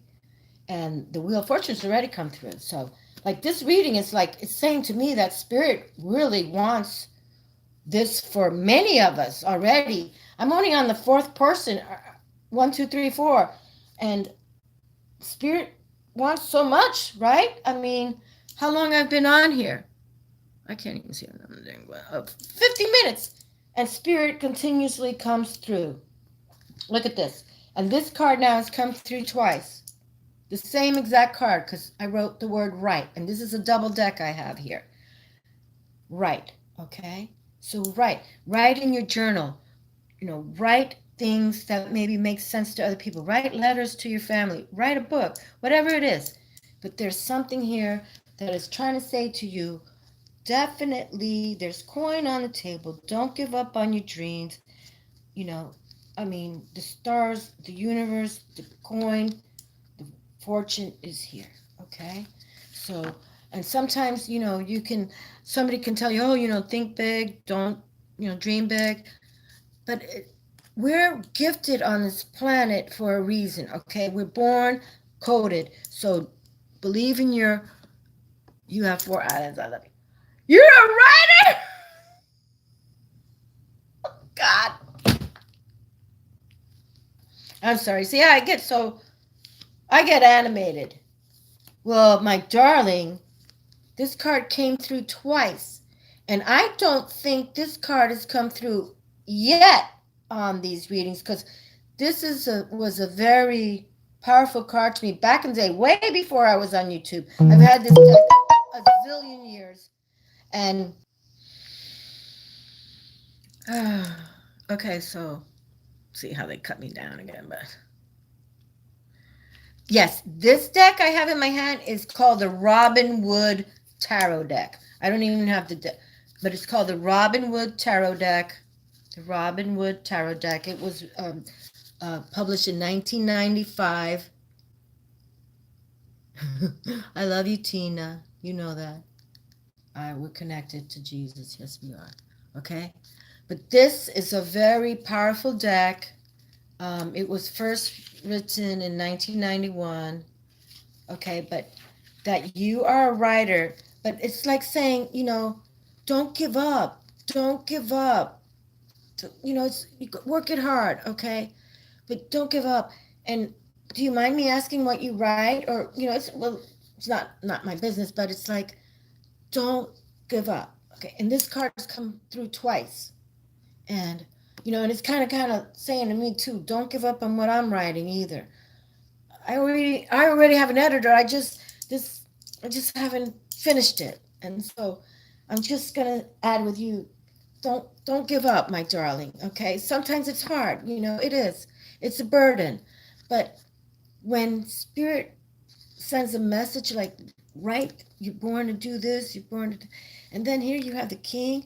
And the Wheel of Fortune's already come through. So, like, this reading is like, it's saying to me that Spirit really wants this for many of us already. I'm only on the fourth person, 1, 2, 3, 4. And Spirit wants so much, right? I mean, how long I've been on here? I can't even see another thing, but 50 minutes. And Spirit continuously comes through. Look at this. And this card now has come through twice. The same exact card, because I wrote the word right. And this is a double deck I have here. Right, okay? So write in your journal. Write things that maybe make sense to other people. Write letters to your family. Write a book, whatever it is. But there's something here that is trying to say to you, definitely, there's coin on the table. Don't give up on your dreams. The stars, the universe, the coin, the fortune is here, okay? So, and sometimes, somebody can tell you, oh, think big, don't, dream big. But we're gifted on this planet for a reason, okay? We're born coded. So believe in you have 4 islands. I love you. You're a writer! God. I'm sorry. See, I get animated. Well, my darling, this card came through twice. And I don't think this card has come through yet on these readings because was a very powerful card to me back in the day, way before I was on YouTube. I've had this deck a zillion years. And okay, so see how they cut me down again, but yes, this deck I have in my hand is called the Robin Wood Tarot deck. I don't even have the deck, but it's called the Robin Wood Tarot deck. The Robin Wood Tarot deck. It was published in 1995. I love you, Tina. You know that. We're connected to Jesus. Yes, we are. Okay? But this is a very powerful deck. It was first written in 1991. Okay, but that you are a writer. But it's like saying, don't give up. Don't give up. You work it hard, okay? But don't give up. And do you mind me asking what you write? Or, it's not my business, but it's like, don't give up. Okay, and this card has come through twice. And, and it's kind of saying to me too, don't give up on what I'm writing either. I already have an editor. I just haven't finished it. And so I'm just going to add with you, don't give up, my darling, okay? Sometimes it's hard, it is. It's a burden. But when Spirit sends a message like, right, you're born to do this, you're born to, and then here you have the king,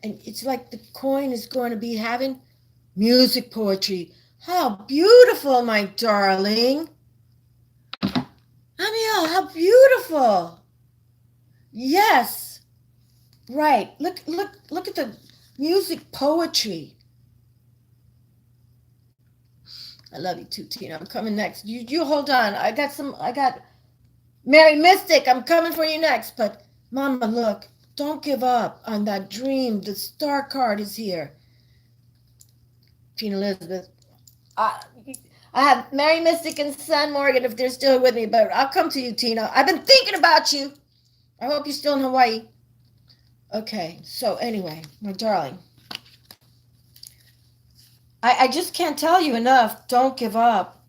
and it's like the coin is going to be having music poetry. How beautiful, my darling. Amiel, how beautiful. Yes. Right. Look at the music poetry. I love you too, Tina. I'm coming next. You hold on. I got Mary Mystic. I'm coming for you next. But Mama, look, don't give up on that dream. The star card is here. Tina Elizabeth. I have Mary Mystic and Son Morgan if they're still with me, but I'll come to you, Tina. I've been thinking about you. I hope you're still in Hawaii. Okay, so anyway, my darling, I just can't tell you enough. Don't give up.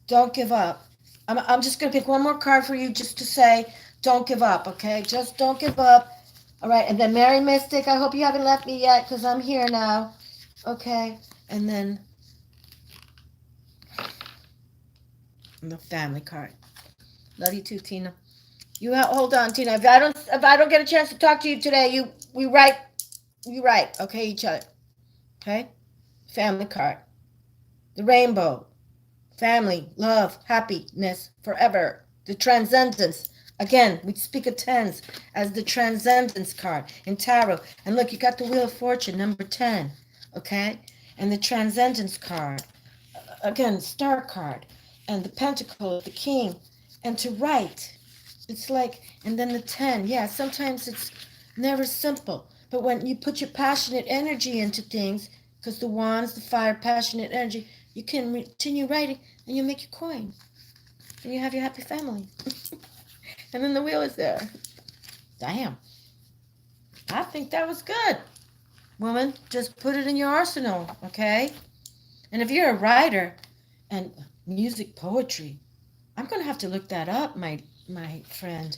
Don't give up. I'm just going to pick one more card for you just to say, don't give up, okay? Just don't give up. All right, and then Mary Mystic, I hope you haven't left me yet because I'm here now. Okay, and then the family card. Love you too, Tina. Hold on, Tina. If I don't get a chance to talk to you today, we write, okay, each other. Okay? Family card. The rainbow. Family, love, happiness, forever. The transcendence. Again, we speak of tens as the transcendence card in tarot. And look, you got the Wheel of Fortune, number 10. Okay? And the transcendence card. Again, star card. And the pentacle, the king. And to write. It's like, and then the 10. Yeah, sometimes it's never simple. But when you put your passionate energy into things, because the wands, the fire, passionate energy, you can continue writing and you make your coin. And you have your happy family. And then the wheel is there. Damn. I think that was good. Woman, just put it in your arsenal, okay? And if you're a writer and music poetry, I'm going to have to look that up, my friend.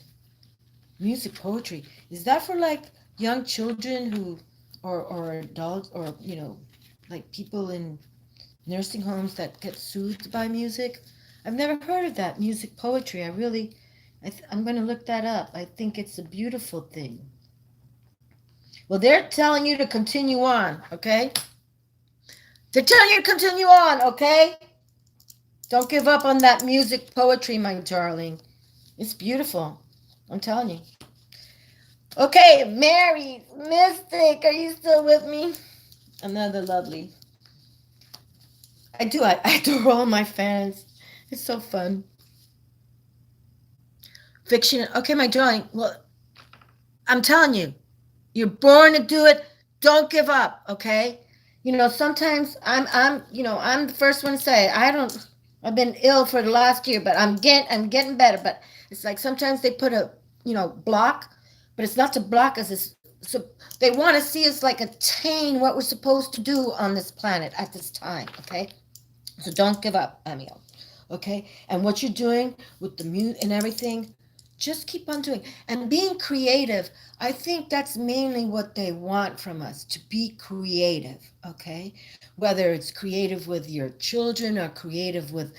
Music poetry. Is that for like young children who, or adults, or, like people in nursing homes that get soothed by music? I've never heard of that, music poetry. I'm going to look that up. I think it's a beautiful thing. Well, they're telling you to continue on, okay? They're telling you to continue on, okay? Don't give up on that music poetry, my darling. It's beautiful. I'm telling you. Okay, Mary Mystic, are you still with me? Another lovely I do. I adore all my fans. It's so fun. Fiction. Okay, my darling. Well, I'm telling you, you're born to do it. Don't give up, okay? Sometimes I'm the first one to say I don't. I've been ill for the last year, but I'm getting better. But it's like sometimes they put a block, but it's not to block us. It's so they want to see us like attain what we're supposed to do on this planet at this time, okay? So don't give up, Amiel. Okay? And what you're doing with the mute and everything, just keep on doing. And being creative, I think that's mainly what they want from us, to be creative. Okay? Whether it's creative with your children or creative with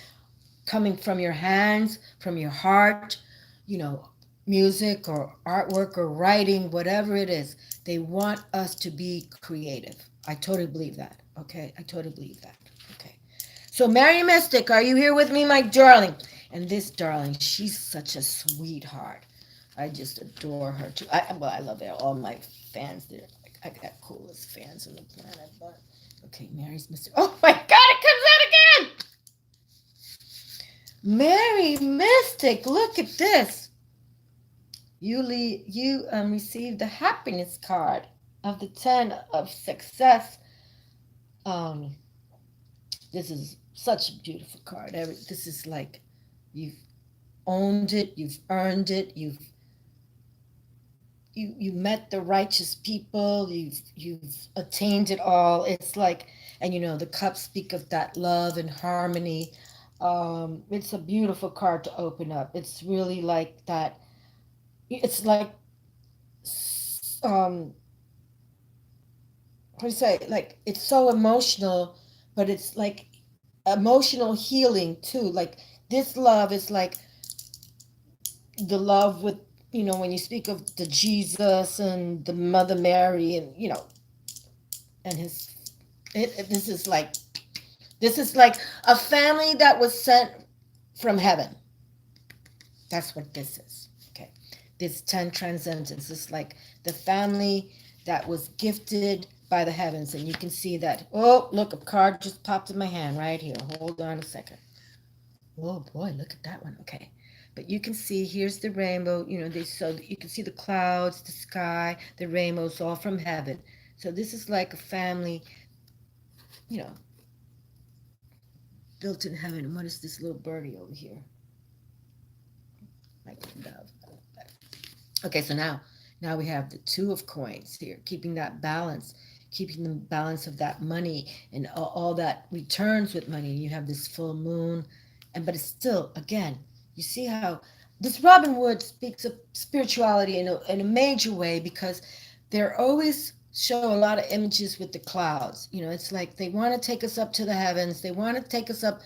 coming from your hands, from your heart, you know, music or artwork or writing, whatever it is, they want us to be creative. I totally believe that. Okay? I totally believe that. Okay. So, Mary Mystic, are you here with me, my darling? And this darling, she's such a sweetheart. I just adore her too. I love all my fans. They're like, I got coolest fans on the planet. But okay, Mary's Mystic. Oh my God, it comes out again. Mary Mystic, look at this. You received the happiness card of the 10 of success. Um, this is such a beautiful card. This is like you've owned it, you've earned it, you met the righteous people, you've attained it all. It's like, and the cups speak of that love and harmony. It's a beautiful card to open up. It's really like that. It's like um how do you say, like it's so emotional, but it's like emotional healing too. Like this love is like the love with when you speak of the Jesus and the Mother Mary and and his this is like a family that was sent from heaven. That's what this is. Okay, this 10 transcendence is like the family that was gifted by the heavens. And you can see that. Oh, look, a card just popped in my hand right here. Hold on a second. Oh boy, look at that one. Okay. But you can see here's the rainbow. So you can see the clouds, the sky, the rainbows, all from heaven. So this is like a family, you know, built in heaven. And what is this little birdie over here? Like a dove. Okay, so now we have the 2 of coins here, keeping that balance, keeping the balance of that money and all that returns with money. You have this full moon, but it's still, again, you see how this Robin Wood speaks of spirituality in a major way, because they're always show a lot of images with the clouds. It's like they want to take us up to the heavens. They want to take us up,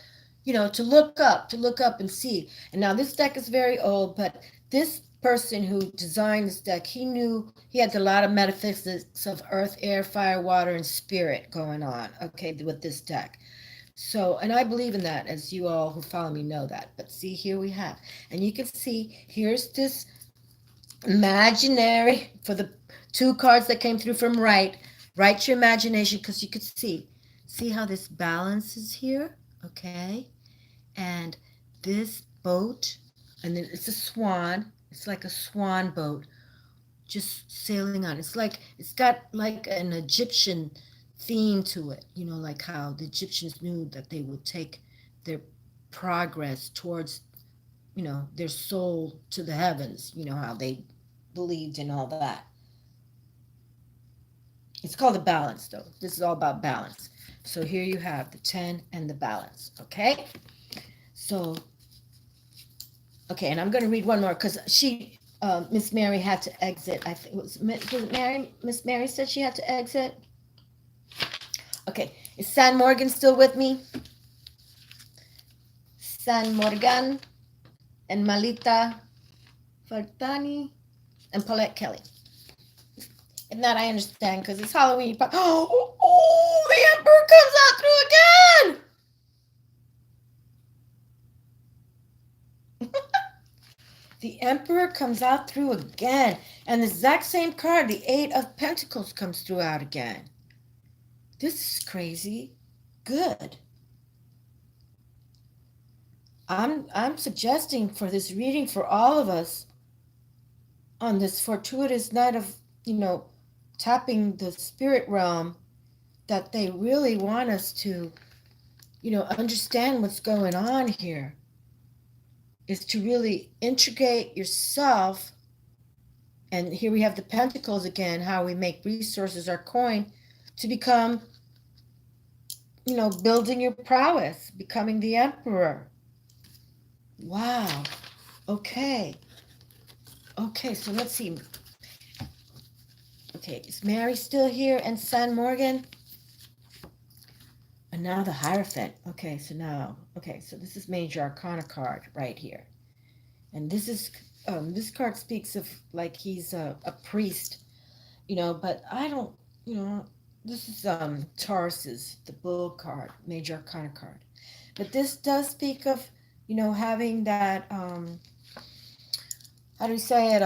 to look up and see. And now this deck is very old, but this person who designed this deck, he knew he had a lot of metaphysics of earth, air, fire, water, and spirit going on, okay, with this deck. So, and I believe in that, as you all who follow me know that. But see, here we have, and you can see, here's this imaginary, for the 2 cards that came through from right your imagination, because you could see how this balance is here, okay? And this boat, and it's a swan. It's like a swan boat just sailing on. It's got like an Egyptian theme to it, like how the Egyptians knew that they would take their progress towards, their soul to the heavens, how they believed in all that. It's called the balance, though. This is all about balance. So here you have the 10 and the balance, okay? So, okay, and I'm going to read one more because Miss Mary had to exit. I think was it Mary? Miss Mary said she had to exit. Okay, is San Morgan still with me? San Morgan and Malita Fartani and Paulette Kelly. If not, I understand, because it's Halloween. Oh, the Emperor comes out through again. The Emperor comes out through again. And the exact same card, the 8 of Pentacles, comes through out again. This is crazy. Good. I'm suggesting for this reading for all of us on this fortuitous night of, tapping the spirit realm, that they really want us to, understand what's going on here, is to really integrate yourself. And here we have the pentacles again, how we make resources our coin to become, building your prowess, becoming the emperor. Wow. Okay. Okay, so let's see. Okay, is Mary still here and San Morgan? And now the Hierophant. Okay, so this is Major Arcana card right here. And this card speaks of like he's a priest, but I don't, you know, this is Taurus's, the Bull card, Major Arcana card. But this does speak of, having that, how do you say it,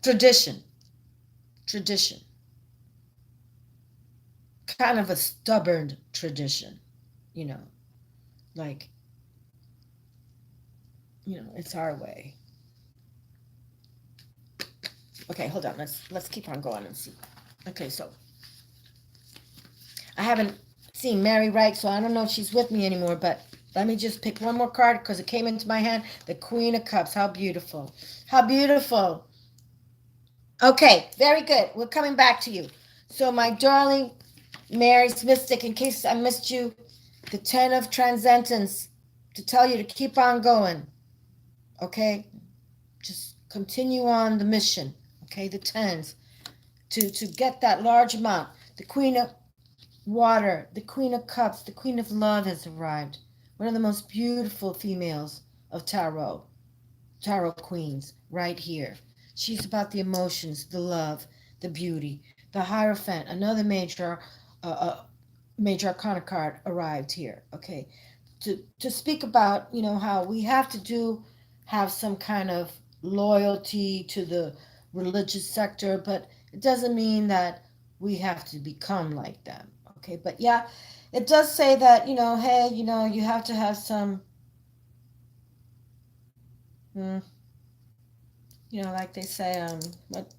tradition, tradition, kind of a stubborn tradition, you know, like, it's our way. Okay, hold on. Let's keep on going and see. Okay, so I haven't seen Mary Wright, so I don't know if she's with me anymore, but let me just pick one more card because it came into my hand. The Queen of Cups. How beautiful. How beautiful. Okay, very good. We're coming back to you. So, my darling Mary's Mystic, in case I missed you, the 10 of Transcendence to tell you to keep on going. Okay? Just continue on the mission. Okay? The 10s. To get that large amount. The Queen of Water, the Queen of Cups, the Queen of Love has arrived. One of the most beautiful females of tarot queens, right here. She's about the emotions, the love, the beauty. The Hierophant, another uh, uh, major arcana card arrived here. Okay, to speak about, how we have to have some kind of loyalty to the religious sector, but it doesn't mean that we have to become like them. Okay, but yeah, it does say that, hey, you have to have some, mm, like they say,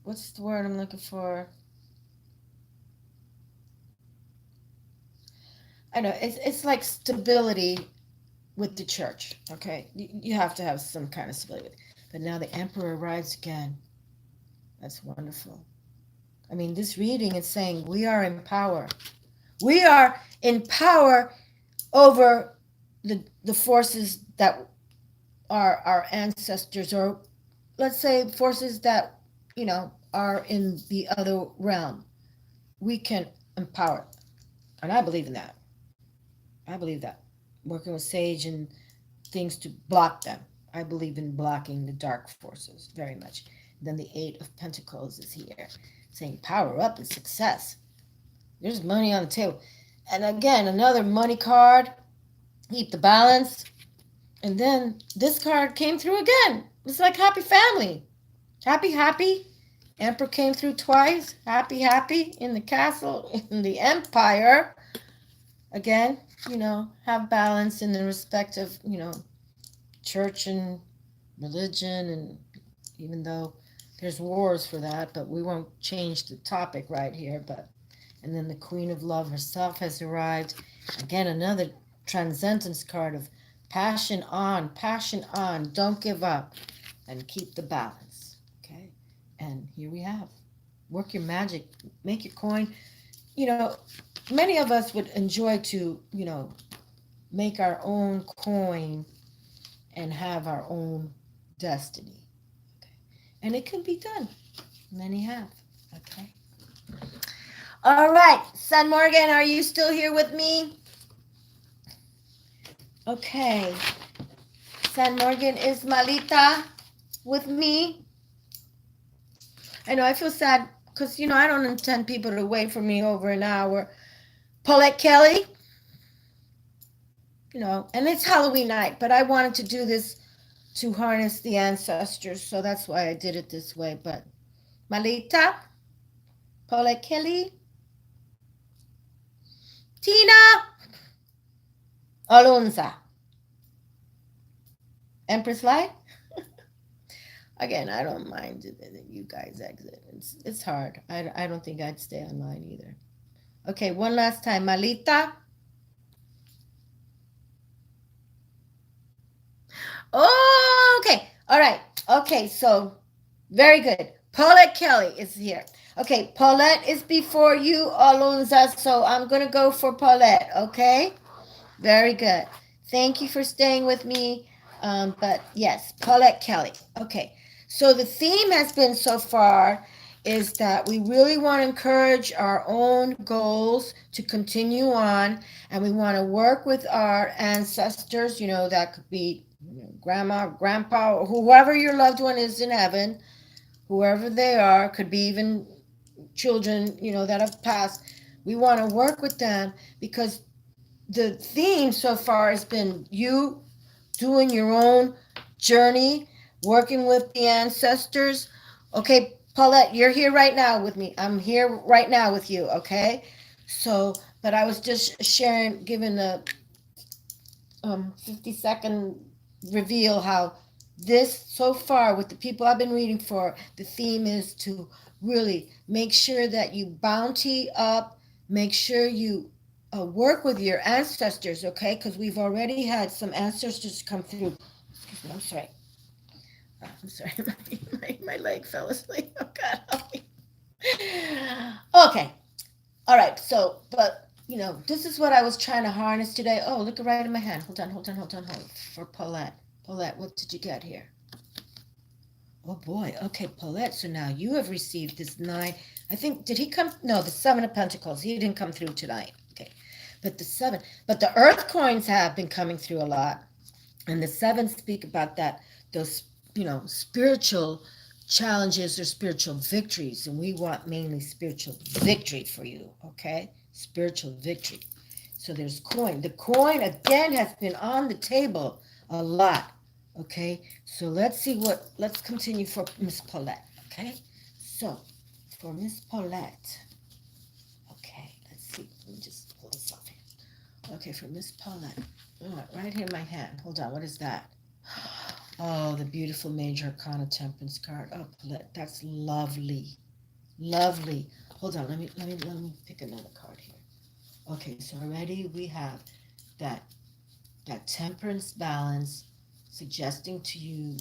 what's the word I'm looking for? I know it's like stability with the church. Okay, you have to have some kind of stability. But now the emperor arrives again. That's wonderful. I mean, this reading is saying we are in power. We are in power over the forces that are our ancestors, or let's say forces that, are in the other realm. We can empower. And I believe in that. I believe that. Working with Sage and things to block them. I believe in blocking the dark forces very much. Then the Eight of Pentacles is here, saying power up and success. There's money on the table. And again, another money card. Keep the balance. And then this card came through again. It's like happy family. Happy, happy. Emperor came through twice. Happy, happy in the castle, in the empire. Again, have balance in the respect of, church and religion. And even though there's wars for that, but we won't change the topic right here. But and then the Queen of Love herself has arrived. Again, another transcendence card of passion on, don't give up, and keep the balance. Okay, and here we have, work your magic, make your coin. You know, many of us would enjoy to, make our own coin and have our own destiny. Okay, and it can be done. Many have. Okay. All right, San Morgan, are you still here with me? Okay. San Morgan, is Malita with me? I know I feel sad because, I don't intend people to wait for me over an hour. Paulette Kelly, and it's Halloween night, but I wanted to do this to harness the ancestors, so that's why I did it this way. But Malita, Paulette Kelly, Tina Alonza. Empress Light? Again, I don't mind that you guys exit. It's hard. I don't think I'd stay online either. Okay, one last time. Malita. Oh, okay. All right. Okay, so very good. Paulette Kelly is here. Okay, Paulette is before you, Alonza, so I'm going to go for Paulette, okay? Very good. Thank you for staying with me. But yes, Paulette Kelly. Okay, so the theme has been so far is that we really want to encourage our own goals to continue on, and we want to work with our ancestors. That could be grandma, grandpa, or whoever your loved one is in heaven, whoever they are, could be even children, that have passed. We want to work with them because the theme so far has been you doing your own journey, working with the ancestors. Okay, Paulette, you're here right now with me. I'm here right now with you, okay? So, but I was just sharing, giving the 50-second reveal how this so far with the people I've been reading for, the theme is to really make sure that you bounty up, make sure you work with your ancestors, okay? Because we've already had some ancestors come through. Excuse me, I'm sorry. I'm sorry, my leg fell asleep. Oh, God, help me. Okay, all right, so, but, this is what I was trying to harness today. Oh, look right in my hand. Hold on. For Paulette. Paulette, what did you get here? Oh, boy. Okay, Paulette, so now you have received this 9. I think, did he come? No, the 7 of Pentacles. He didn't come through tonight. Okay, but the 7. But the Earth coins have been coming through a lot. And the 7 speak about that, those, spiritual challenges or spiritual victories. And we want mainly spiritual victory for you, okay? Spiritual victory. So there's coin. The coin, again, has been on the table a lot, okay? So let's continue for Miss Paulette, okay? So for Miss Paulette, okay, let's see. Let me just pull this off here. Okay, for Miss Paulette. All right here in my hand. Hold on, what is that? Oh, the beautiful Major Arcana Temperance card. Oh, that's lovely. Lovely. Hold on, let me pick another card here. Okay, so already we have that temperance balance suggesting to you,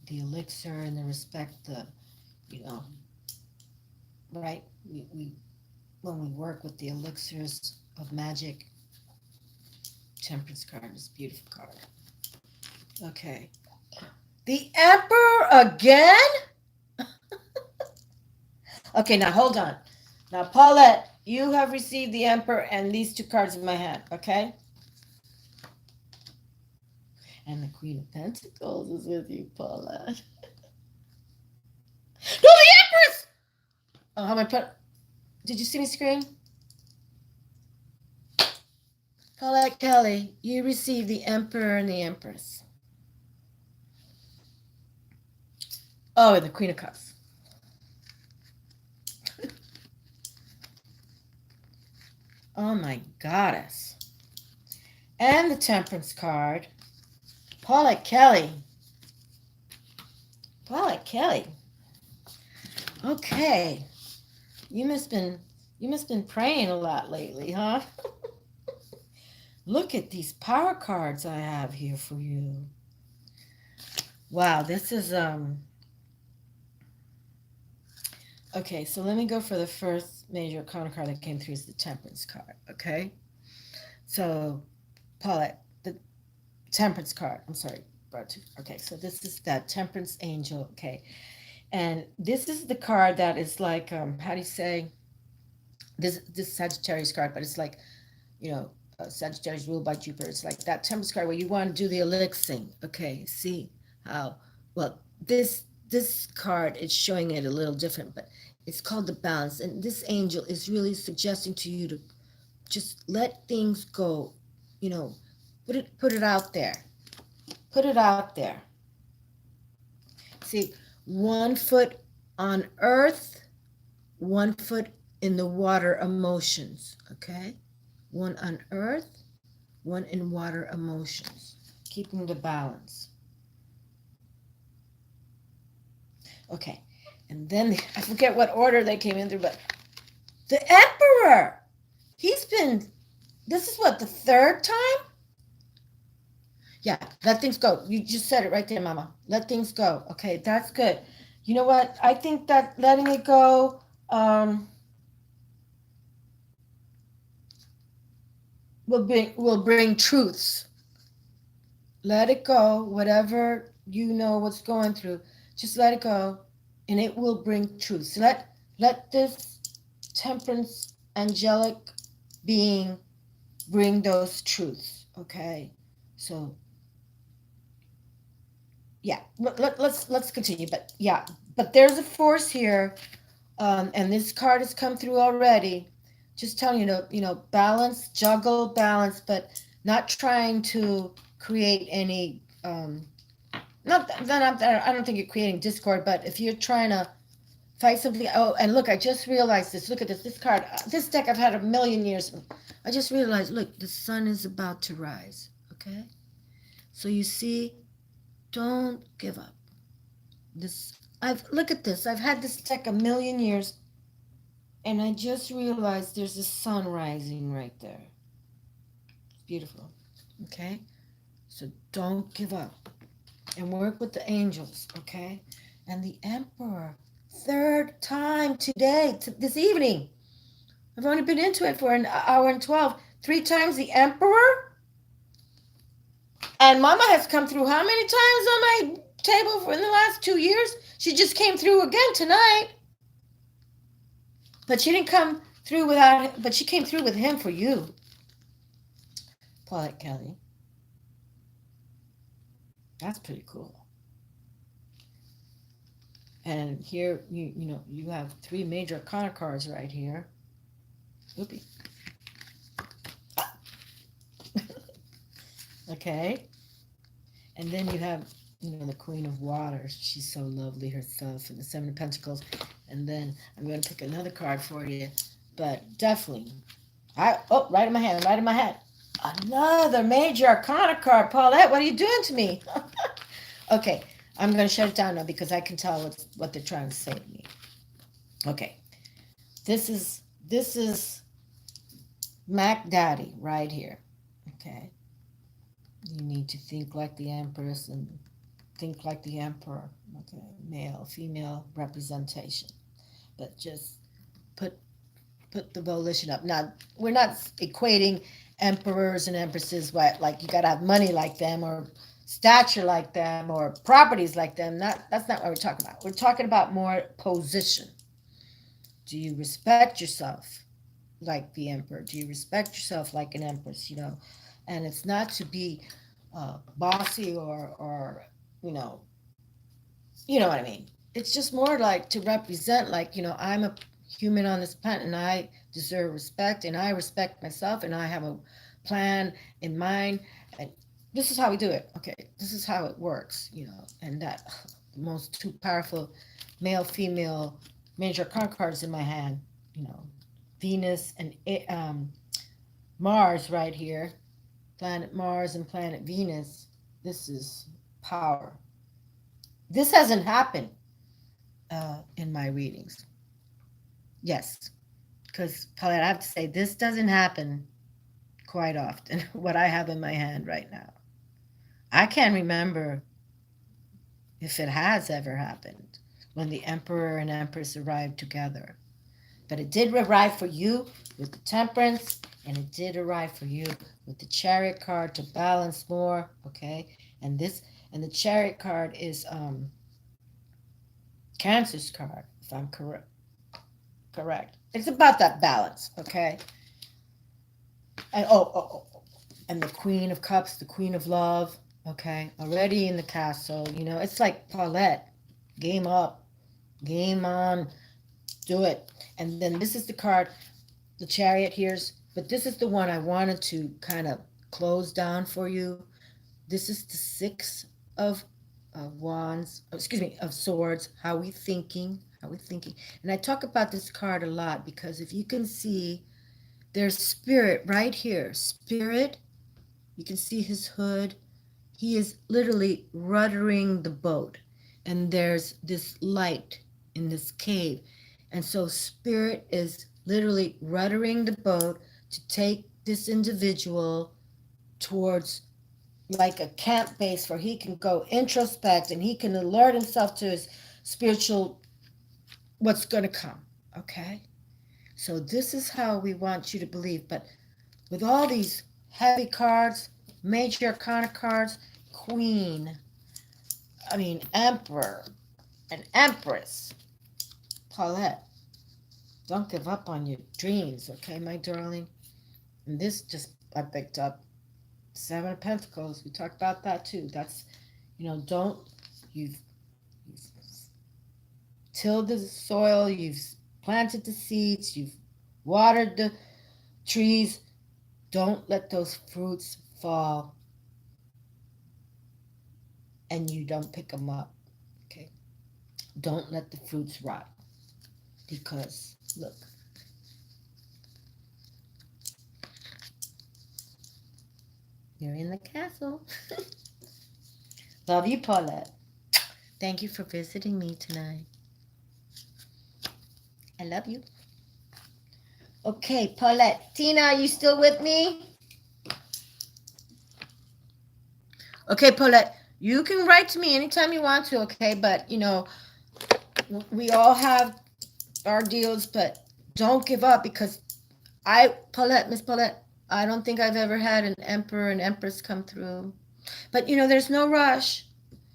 the elixir and the respect, right? We when we work with the elixirs of magic, temperance card is a beautiful card. Okay. The Emperor again? Okay, now hold on. Now, Paulette, you have received the Emperor and these 2 cards in my hand, okay? And the Queen of Pentacles is with you, Paulette. No, the Empress! Oh, how am I put? Did you see me screen? Paulette Kelly, you received the Emperor and the Empress. Oh, and the Queen of Cups. Oh, my goddess. And the Temperance card. Paulette Kelly. Paulette Kelly. Okay. You must been praying a lot lately, huh? Look at these power cards I have here for you. Wow, this is okay, so let me go for the first major arcana card that came through is the Temperance card, okay? So, Paulette, the Temperance card, I'm sorry, okay, so this is that Temperance Angel, okay? And this is the card that is like, how do you say, this Sagittarius card, but it's like, Sagittarius ruled by Jupiter. It's like that Temperance card where you want to do the elixing, okay? See how, well, this card is showing it a little different, but it's called the balance. And this angel is really suggesting to you to just let things go, put it out there. Put it out there. See, 1 foot on earth, 1 foot in the water emotions, okay? one on earth, one in water emotions, keeping the balance. Okay, and then I forget what order they came in through, but the emperor, he's been, this is what, the third time? Yeah, let things go. You just said it right there, Mama. Let things go. Okay, that's good. You know what? I think that letting it go will bring truths. Let it go. Whatever you know what's going through, just let it go, and it will bring truths. Let this temperance angelic being bring those truths. Okay, so yeah, let's continue. But yeah, but there's a force here, and this card has come through already. Just telling you, balance, juggle, balance, but not trying to create any. Not I don't think you're creating discord, but if you're trying to fight something. Oh, and look, I just realized this. Look at this. This card, this deck I've had a million years. I just realized. Look, the sun is about to rise. Okay, so you see, don't give up. This I've look at this. I've had this deck a million years, and I just realized there's a sun rising right there. It's beautiful. Okay? So don't give up. And work with the angels, okay? And the emperor. Third time today, this evening. I've only been into it for an hour and 12. Three times the emperor. And Mama has come through how many times on my table in the last 2 years? She just came through again tonight. But she didn't come through without, but she came through with him for you, Paulette Kelly. That's pretty cool. And here, you have three major arcana cards right here. Oopie. Ah. Okay. And then you have, the Queen of Waters. She's so lovely herself, and the Seven of Pentacles. And then I'm going to pick another card for you. But definitely, right in my hand, right in my hand. Another major arcana card, Paulette. What are you doing to me? Okay, I'm going to shut it down now because I can tell what they're trying to say to me. Okay, this is Mac Daddy right here. Okay, you need to think like the Empress and think like the Emperor. Okay, male, female representation, but just put the volition up. Now, we're not equating emperors and empresses like you got to have money like them or stature like them or properties like them. That's not what we're talking about. We're talking about more position. Do you respect yourself like the emperor? Do you respect yourself like an empress? And it's not to be bossy or you know you know what I mean. It's just more like to represent, like, I'm a human on this planet and I deserve respect and I respect myself and I have a plan in mind. And this is how we do it. Okay. This is how it works, and that the most two powerful male, female major card cards in my hand, you know, Venus and Mars right here, planet Mars and planet Venus. This is power. This hasn't happened in my readings. Yes, because Paulette, I have to say, this doesn't happen quite often, what I have in my hand right now. I can't remember if it has ever happened when the Emperor and Empress arrived together. But it did arrive for you with the Temperance, and it did arrive for you with the Chariot card to balance more, okay? And the Chariot card is Cancer's card, if I'm correct. Correct. It's about that balance, okay? And and the Queen of Cups, the Queen of Love, okay? Already in the castle, it's like Paulette, game up, game on, do it. And then this is the card, the Chariot here's, but this is the one I wanted to kind of close down for you. This is the Six of Wands, excuse me, of Swords. How we thinking? How we thinking? And I talk about this card a lot because if you can see, there's spirit right here. Spirit, you can see his hood. He is literally ruddering the boat. And there's this light in this cave. And so spirit is literally ruddering the boat to take this individual towards like a camp base where he can go introspect and he can alert himself to his spiritual what's going to come. Okay? So this is how we want you to believe. But with all these heavy cards, major arcana cards, queen, emperor, and empress, Paulette, don't give up on your dreams, okay, my darling? And this just, I picked up Seven of Pentacles. We talked about that too. That's, you've tilled the soil, you've planted the seeds, you've watered the trees. Don't let those fruits fall and you don't pick them up, okay? Don't let the fruits rot because, look, you're in the castle. Love you, Paulette. Thank you for visiting me tonight. I love you. Okay, Paulette. Tina, are you still with me? Okay, Paulette, you can write to me anytime you want to, okay? But, we all have our deals, but don't give up because Miss Paulette, I don't think I've ever had an emperor and empress come through. But, there's no rush.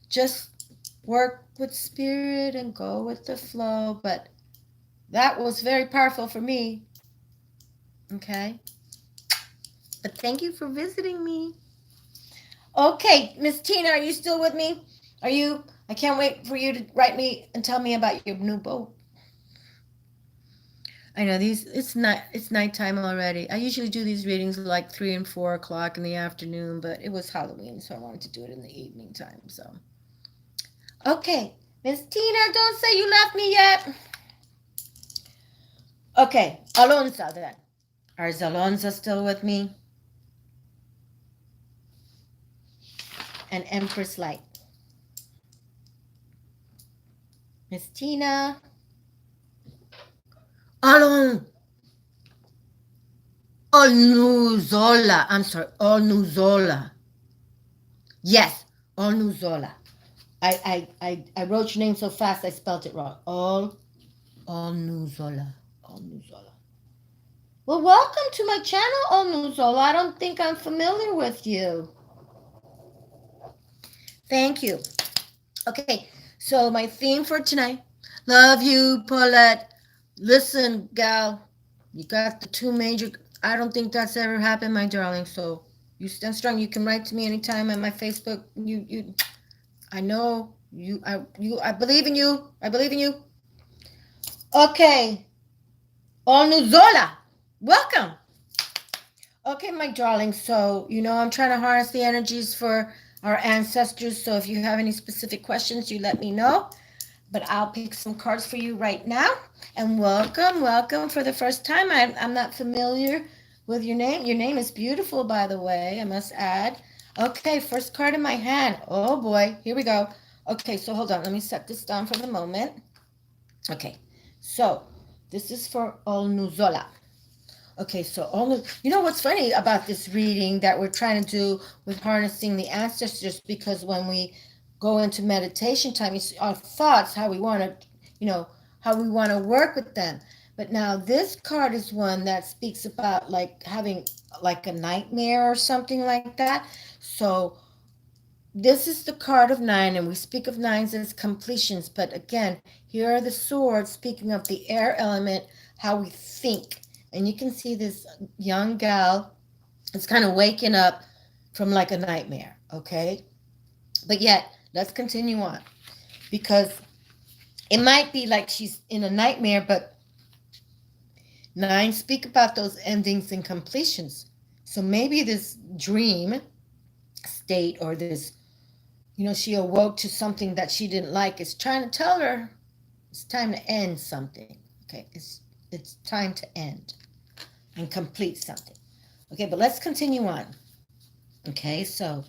Just work with spirit and go with the flow. But that was very powerful for me. Okay? But thank you for visiting me. Okay, Miss Tina, are you still with me? I can't wait for you to write me and tell me about your new boat. I know it's nighttime already. I usually do these readings like 3 and 4 o'clock in the afternoon, but it was Halloween, so I wanted to do it in the evening time. So, okay, Miss Tina, don't say you left me yet. Okay, Alonza then. Is Alonza still with me? And Empress Light. Miss Tina. Olnuzola. I'm sorry, Olnuzola. Yes, Olnuzola. I wrote your name so fast I spelled it wrong. Olnuzola. Olnuzola. Well, welcome to my channel, Olnuzola. I don't think I'm familiar with you. Thank you. Okay, so my theme for tonight. Love you, Paulette. Listen, gal, you got the two major. I don't think that's ever happened, my darling. So you stand strong. You can write to me anytime on my Facebook. I know you. I believe in you. I believe in you. Okay, Olnuzola, welcome. Okay, my darling. So I'm trying to harness the energies for our ancestors. So if you have any specific questions, you let me know. But I'll pick some cards for you right now. And welcome for the first time. I'm not familiar with your name. Your name is beautiful, by the way, I must add. Okay, first card in my hand. Oh, boy. Here we go. Okay, so hold on. Let me set this down for the moment. Okay, so this is for Olnuzola. Okay, so what's funny about this reading that we're trying to do with harnessing the ancestors, because when we go into meditation time, it's our thoughts, how we want to work with them. But now this card is one that speaks about like having like a nightmare or something like that. So this is the card of 9, and we speak of 9s as completions. But again, here are the swords speaking of the air element, how we think. And you can see this young gal is kind of waking up from like a nightmare, okay? But yet, let's continue on. Because it might be like she's in a nightmare, but 9 speak about those endings and completions. So maybe this dream state or this, she awoke to something that she didn't like. It's trying to tell her it's time to end something. Okay, it's time to end. and complete something. Okay, but let's continue on. Okay, so,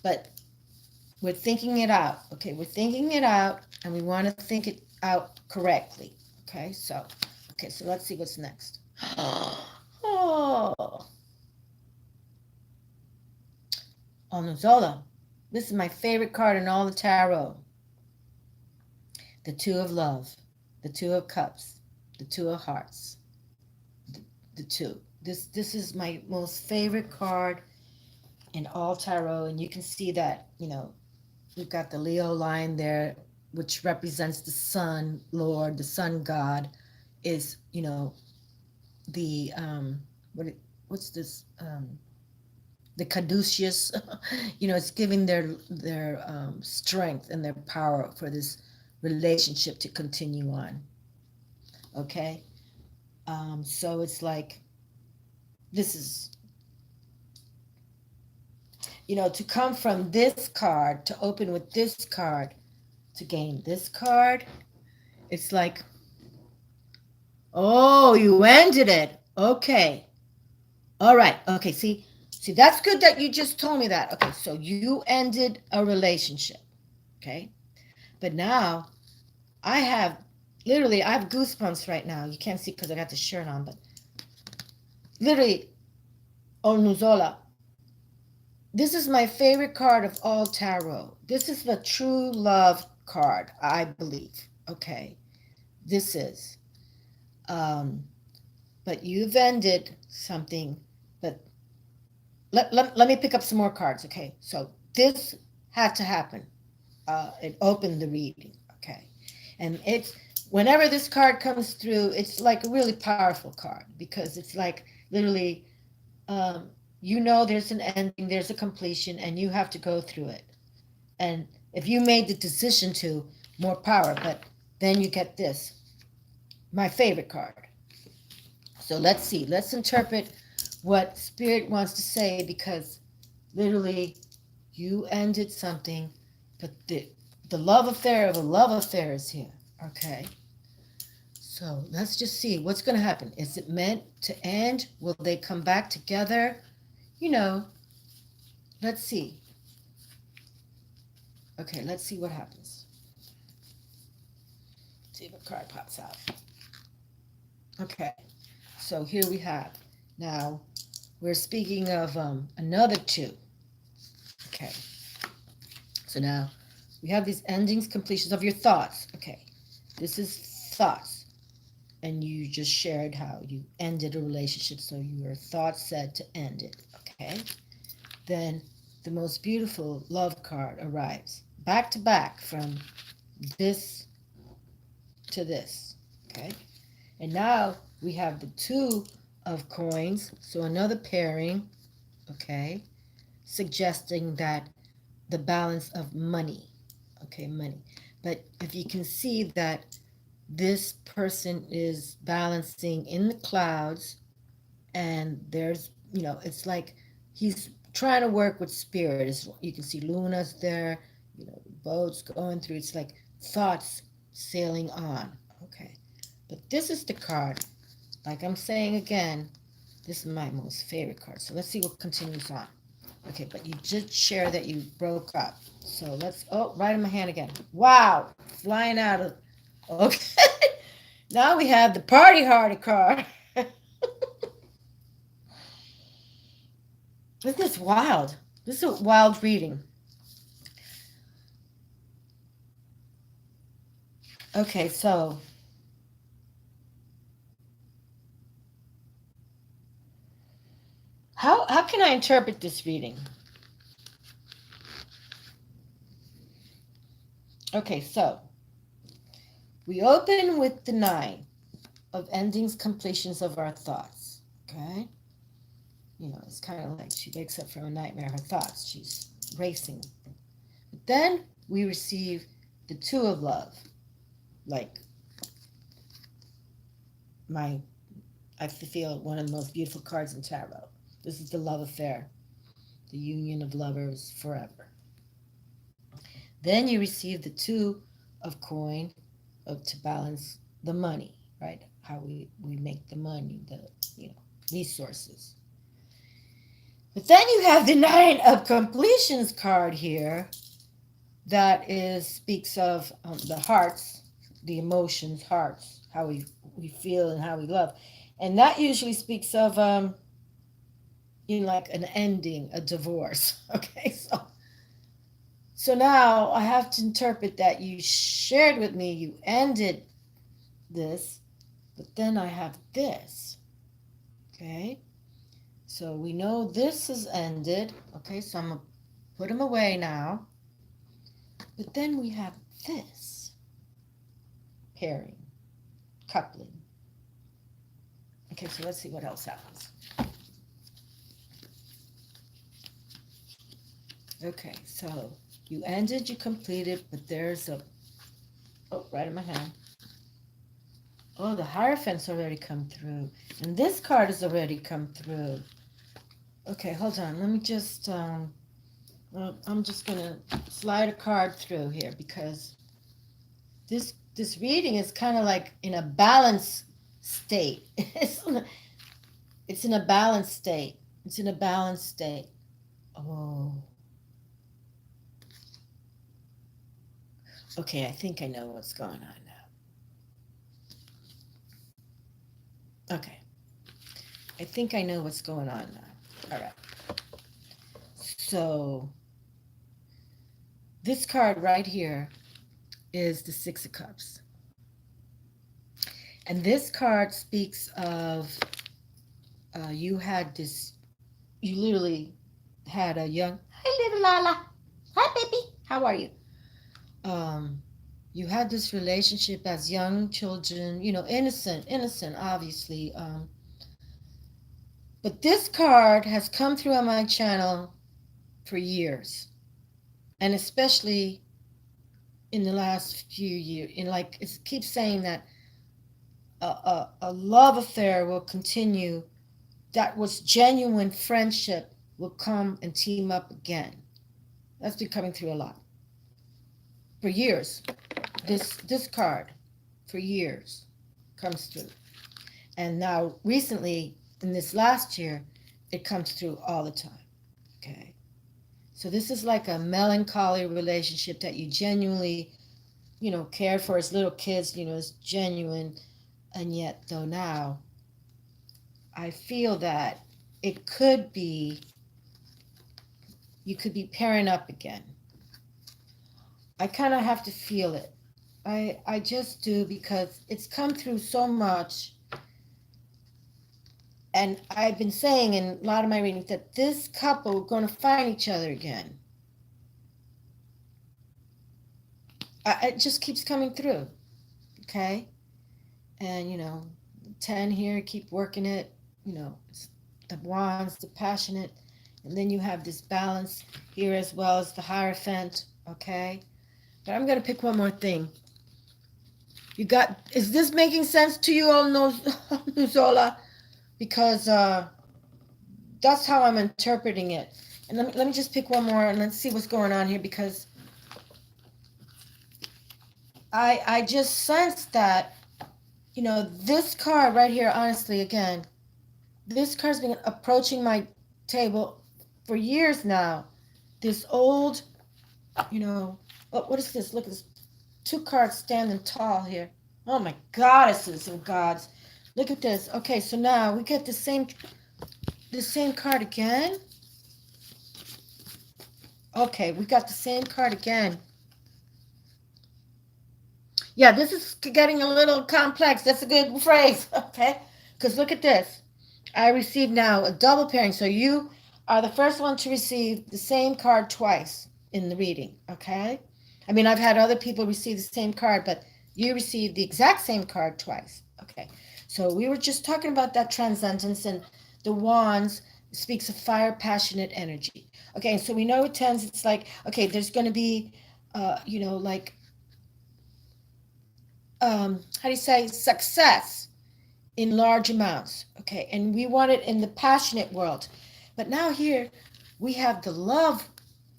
but we're thinking it out. Okay, we're thinking it out, and we want to think it out correctly. Okay, so let's see what's next. Oh, Onozola. This is my favorite card in all the tarot. The Two of Love, the Two of Cups, the Two of Hearts, the Two. This is my most favorite card in all tarot, and you can see that, we've got the Leo line there, which represents the sun lord, the sun god is, the what's this, the caduceus. It's giving their strength and their power for this relationship to continue on. Okay, so it's like, this is, to come from this card to open with this card to gain this card. It's like, oh, you ended it. Okay. All right. Okay. See, that's good that you just told me that. Okay. So you ended a relationship. Okay. But now I have goosebumps right now. You can't see because I got the shirt on, but literally, Onuzola. This is my favorite card of all tarot. This is the true love card, I believe. Okay. This is. Um, but you've ended something. But let me pick up some more cards. Okay. So this had to happen. It opened the reading. Okay. And it's, whenever this card comes through, it's like a really powerful card, because it's like literally, um, there's an ending, there's a completion, and you have to go through it. And if you made the decision to, more power. But then you get this, my favorite card. So let's see. Let's interpret what Spirit wants to say, because literally you ended something, but the love affair of a love affair is here. Okay. So let's just see what's going to happen. Is it meant to end? Will they come back together? Let's see. Okay, let's see what happens. See if a card pops out. Okay, so here we have. Now, we're speaking of another two. Okay, so now we have these endings, completions of your thoughts. Okay, this is thoughts. And you just shared how you ended a relationship, so your thoughts said to end it. Okay, then the most beautiful love card arrives, back to back, from this to this. Okay, and now we have the Two of Coins, so another pairing. Okay, suggesting that the balance of money. Okay, money. But if you can see that this person is balancing in the clouds, and there's, it's like he's trying to work with spirit. You can see Luna's there, boats going through. It's like thoughts sailing on. Okay, but this is the card, like I'm saying again, this is my most favorite card. So let's see what continues on. Okay, but you just share that you broke up. So right in my hand again. Wow, flying out of, okay. Now we have the party hardy card. Isn't this wild? This is a wild reading. Okay, so how can I interpret this reading? Okay, so we open with the 9 of endings, completions of our thoughts. Okay, it's kind of like she wakes up from a nightmare. Her thoughts, she's racing. But then we receive the Two of Love, like I feel one of the most beautiful cards in tarot. This is the love affair, the union of lovers forever. Then you receive the Two of Coin, to balance the money, right? How we make the money, resources. But then you have the Nine of Completions card here that is speaks of the hearts, the emotions, hearts, how we feel and how we love. And that usually speaks of like an ending, a divorce. Okay, so now I have to interpret that you shared with me, you ended this, but then I have this. Okay, so we know this is ended. Okay, so I'm going to put them away now. But then we have this pairing, coupling. Okay, so let's see what else happens. Okay, so you ended, you completed, but there's right in my hand. Oh, the Hierophant's already come through. And this card has already come through. Okay, hold on. Let me just, I'm just going to slide a card through here because this reading is kind of like in a balanced state. It's in a balanced state. It's in a balanced state. Oh. Okay, I think I know what's going on now. Okay. I think I know what's going on now. All right. So this card right here is the Six of Cups. And this card speaks of you literally had a young, hi little Lala, hi baby, how are you? You had this relationship as young children, innocent, obviously. But this card has come through on my channel for years, and especially in the last few years. It keeps saying that a love affair will continue. That was genuine friendship will come and team up again. That's been coming through a lot for years. This card for years comes through, and now recently in this last year it comes through all the time. Okay, so this is like a melancholy relationship that you genuinely cared for as little kids. It's genuine, and yet though now I feel that it could be you could be pairing up again. I kind of have to feel it. I just do, because it's come through so much. And I've been saying in a lot of my readings that this couple are going to find each other again. It just keeps coming through. Okay? And, 10 here, keep working it. It's the wands, the passionate. And then you have this balance here as well as the Hierophant. Okay? But I'm going to pick one more thing. Is this making sense to you all, Nuzola? Because that's how I'm interpreting it. And let me just pick one more and let's see what's going on here, because I just sense that, this card right here, honestly, again, this card's been approaching my table for years now. This old, what is this? Look at this. 2 cards standing tall here. Oh my goddesses and gods. Look at this. Okay, so now we get the same card again. Okay, we got the same card again. Yeah, this is getting a little complex. That's a good phrase. Okay, because look at this. I received now a double pairing. So you are the first one to receive the same card twice in the reading. Okay. I mean, I've had other people receive the same card, but you received the exact same card twice. Okay. So we were just talking about that transcendence, and the wands speaks of fire, passionate energy. Okay. So we know with tens, it's like, okay, there's going to be, how do you say, success in large amounts. Okay. And we want it in the passionate world. But now here we have the love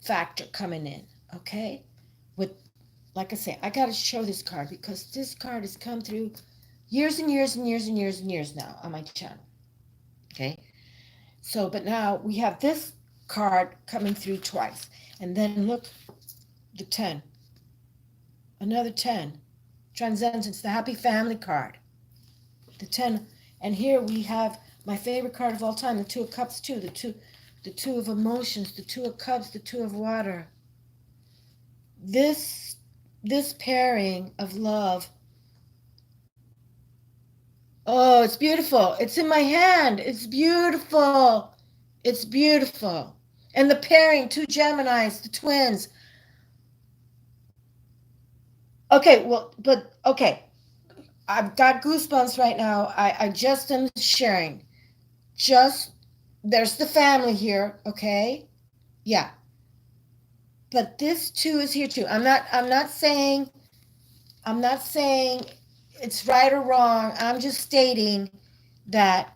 factor coming in. Okay. Like I say, I got to show this card because this card has come through years and years and years and years and years now on my channel. Okay. So, but now we have this card coming through twice. And then look, the 10, another 10. Transcendence, the happy family card. The 10. And here we have my favorite card of all time, the Two of Cups too. The two of emotions, the Two of Cups, the Two of water. This this pairing of love. Oh, it's beautiful. It's in my hand. It's beautiful. It's beautiful. And the pairing, two Geminis, the twins. Okay, well, but okay. I've got goosebumps right now. I just am sharing. Just there's the family here, okay? Yeah. But this too is here too. I'm not saying it's right or wrong. I'm just stating that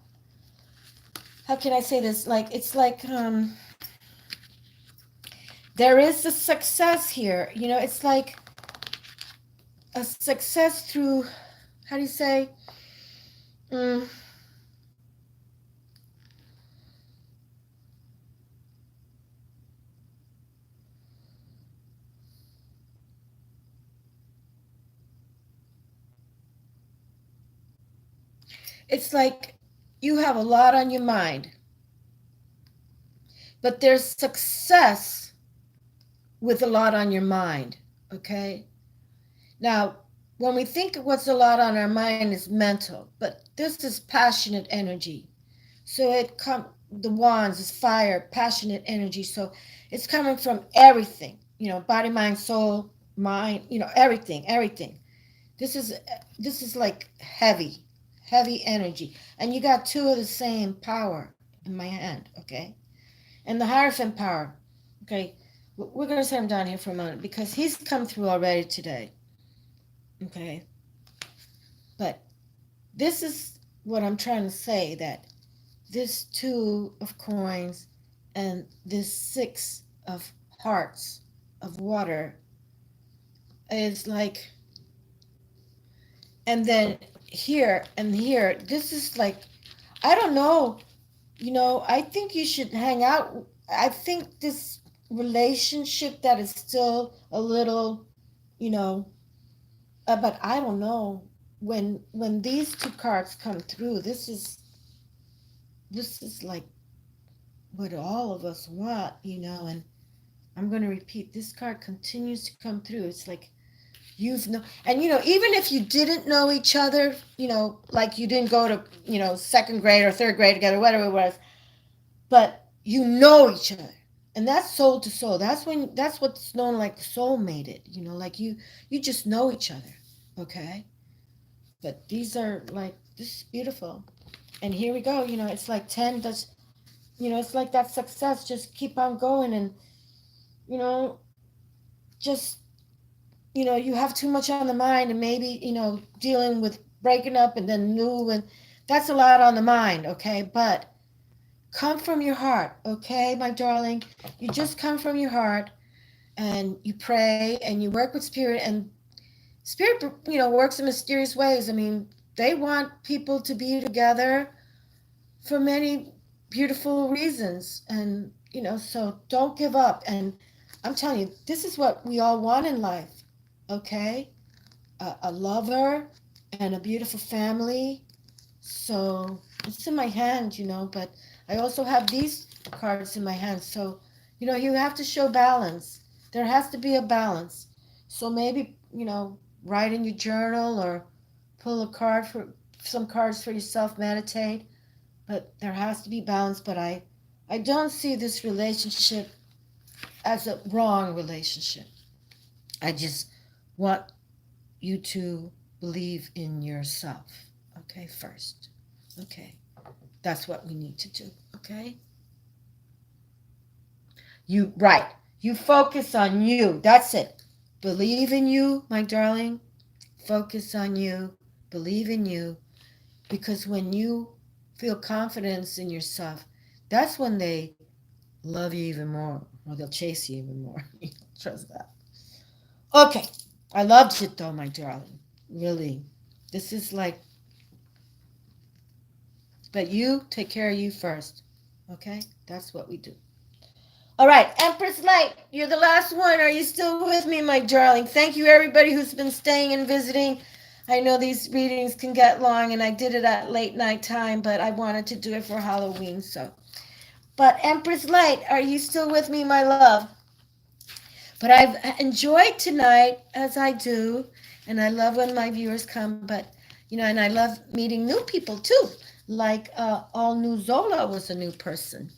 how can I say this? Like it's like there is a success here. It's like a success through how do you say? Mm, it's like you have a lot on your mind, but there's success with a lot on your mind. Okay. Now, when we think what's a lot on our mind is mental, but this is passionate energy. So the wands is fire, passionate energy. So it's coming from everything, body, mind, soul, mind, everything, everything. This is like heavy energy. And you got two of the same power in my hand, okay? And the Hierophant power, okay? We're going to set him down here for a moment because he's come through already today, okay? But this is what I'm trying to say, that this two of coins and this six of hearts of water is like, and then here and here, this is like, I don't know, I think you should hang out. I think this relationship that is still a little, you know, but I don't know. When these two cards come through, this is like what all of us want, and I'm going to repeat, this card continues to come through. It's like and even if you didn't know each other, like you didn't go to, second grade or third grade together, whatever it was, but you know each other. And that's soul to soul. That's what's known like soulmated, like you just know each other. Okay? But these are like, this is beautiful. And here we go, it's like 10 does, it's like that success, just keep on going. And you know just you have too much on the mind, and maybe dealing with breaking up and then new, and that's a lot on the mind. Okay, but come from your heart. Okay, my darling, you just come from your heart, and you pray and you work with spirit, and spirit works in mysterious ways. I mean, they want people to be together for many beautiful reasons. And so don't give up. And I'm telling you, this is what we all want in life. Okay, a lover and a beautiful family. So it's in my hand, but I also have these cards in my hand. So you have to show balance. There has to be a balance. So maybe write in your journal, or pull a card for some cards for yourself, meditate. But there has to be balance. But I don't see this relationship as a wrong relationship. I just want you to believe in yourself. Okay, first. Okay, that's what we need to do. Okay, right. You focus on you. That's it. Believe in you, my darling. Focus on you. Believe in you. Because when you feel confidence in yourself, that's when they love you even more, or they'll chase you even more. Trust that. Okay, I loved it though, my darling. Really, this is like But you take care of you first. Okay? That's what we do. All right, Empress Light, you're the last one. Are you still with me, my darling? Thank you, everybody who's been staying and visiting. I know these readings can get long, and I did it at late night time, but I wanted to do it for Halloween, so. But Empress Light, are you still with me, my love? But I've enjoyed tonight, as I do, and I love when my viewers come, but, and I love meeting new people too. Like All New Zola was a new person.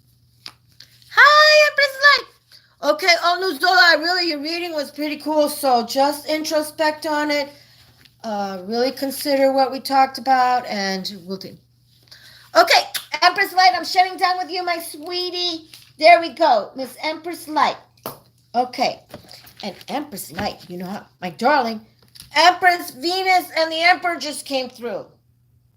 Hi, Empress Light. Okay, All New Zola, really, your reading was pretty cool, so just introspect on it. Really consider what we talked about, and we'll do. Okay, Empress Light, I'm shutting down with you, my sweetie. There we go, Miss Empress Light. Okay, and Empress Light, my darling, Empress Venus and the Emperor just came through.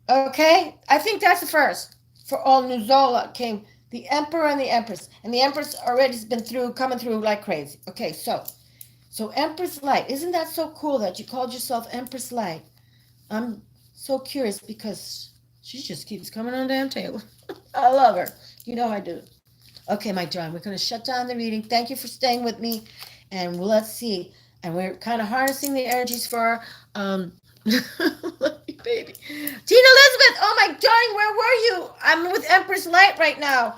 Okay, I think that's the first for all New Zola came the Emperor and the Empress, and the Empress already has been coming through like crazy. Okay, so Empress Light, isn't that so cool that you called yourself Empress Light? I'm so curious because she just keeps coming on the damn table. I love her. You know I do. Okay, my darling, we're going to shut down the reading. Thank you for staying with me. And let's see. And we're kind of harnessing the energies for love you, baby. Tina Elizabeth, oh my darling, where were you? I'm with Empress Light right now.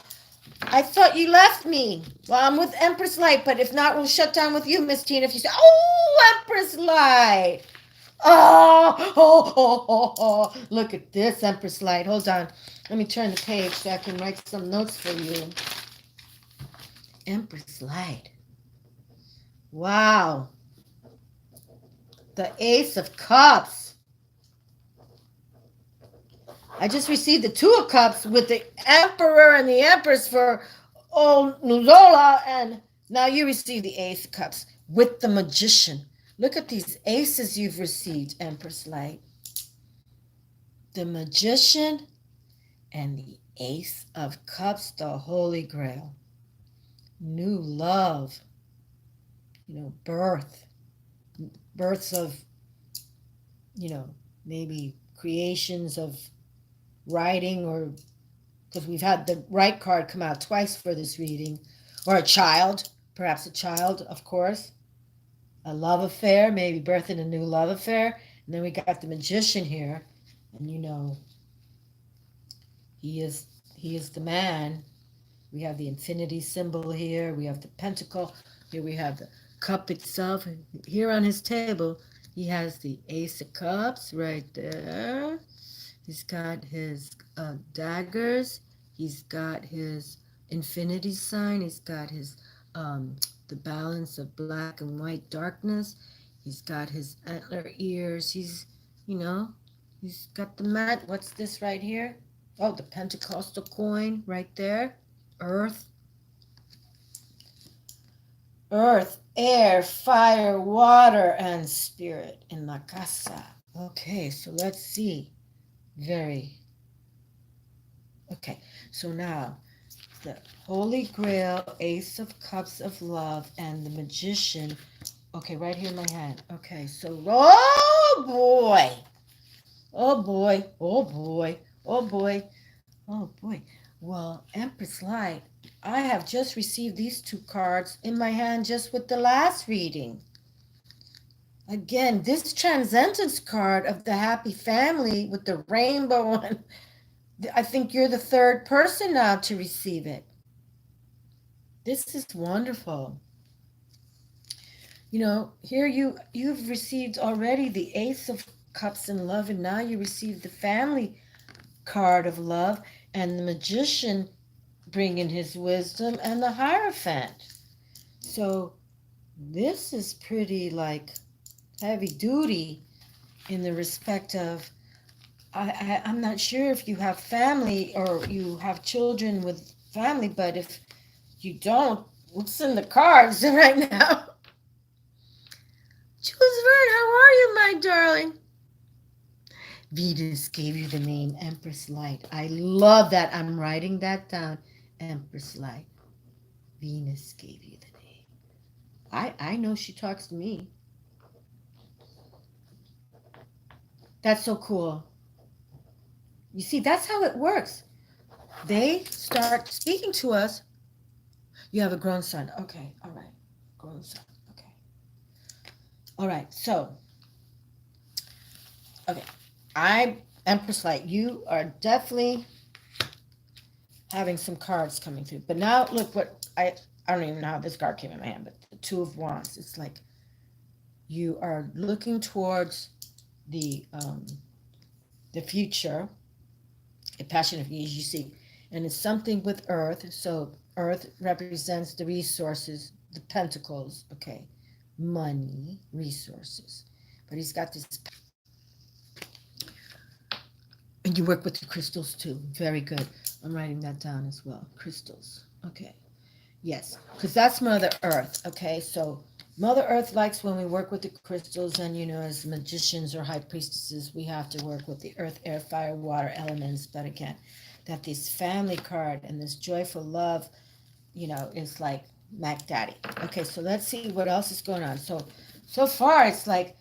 I thought you left me. Well, I'm with Empress Light, but if not, we'll shut down with you, Miss Tina. If you say, oh, Empress Light. Oh, look at this, Empress Light. Hold on. Let me turn the page so I can write some notes for you. Empress Light. Wow. The Ace of Cups. I just received the Two of Cups with the Emperor and the Empress for old Nuzola, and now you receive the Ace of Cups with the Magician. Look at these aces you've received, Empress Light. The Magician and the Ace of Cups, the Holy Grail. New love. Births of, maybe creations of writing, or because we've had the right card come out twice for this reading, or a child, perhaps a child, of course, a love affair, maybe birthing a new love affair. And then we got the Magician here, and he is the man. We have the infinity symbol here. We have the pentacle. Here we have the cup itself. Here on his table, he has the Ace of Cups right there. He's got his daggers. He's got his infinity sign. He's got his the balance of black and white darkness. He's got his antler ears. He's got the mat. What's this right here? Oh, the Pentecostal coin right there. Earth, air, fire, water, and spirit in La Casa. Okay, so let's see. Okay, so now the Holy Grail, Ace of Cups of Love, and the Magician. Okay, right here in my hand. Okay, so, oh boy. Oh boy. Oh boy. Oh boy. Oh boy. Well, Empress Light, I have just received these two cards in my hand just with the last reading. Again, this transcendence card of the happy family with the rainbow on, I think you're the third person now to receive it. This is wonderful. Here you've received already the Ace of Cups in love, and now you receive the family card of love, and the Magician bringing his wisdom, and the Hierophant. So this is pretty heavy duty in the respect of, I'm not sure if you have family or you have children with family, but if you don't, what's in the cards right now? Jules Verne, how are you, my darling? Venus gave you the name Empress Light. I love that. I'm writing that down. Empress Light. Venus gave you the name. I know she talks to me. That's so cool. You see, that's how it works. They start speaking to us. You have a grown son. Okay, all right. Grown son. Okay. All right. So, okay. I, Empress Light, you are definitely having some cards coming through. But now, look what I don't even know how this card came in my hand, but the Two of Wands. It's like you are looking towards the um, the future, a passion of ease, you see, and it's something with Earth. So Earth represents the resources, the pentacles, okay, money, resources. But he's got this, and you work with the crystals too. Very good. I'm writing that down as well. Crystals. Okay. Yes, because that's Mother Earth. Okay, so Mother Earth likes when we work with the crystals, and as magicians or high priestesses, we have to work with the earth, air, fire, water elements. But again, that this family card and this joyful love, is like Mac Daddy. Okay, so let's see what else is going on. So far, it's like,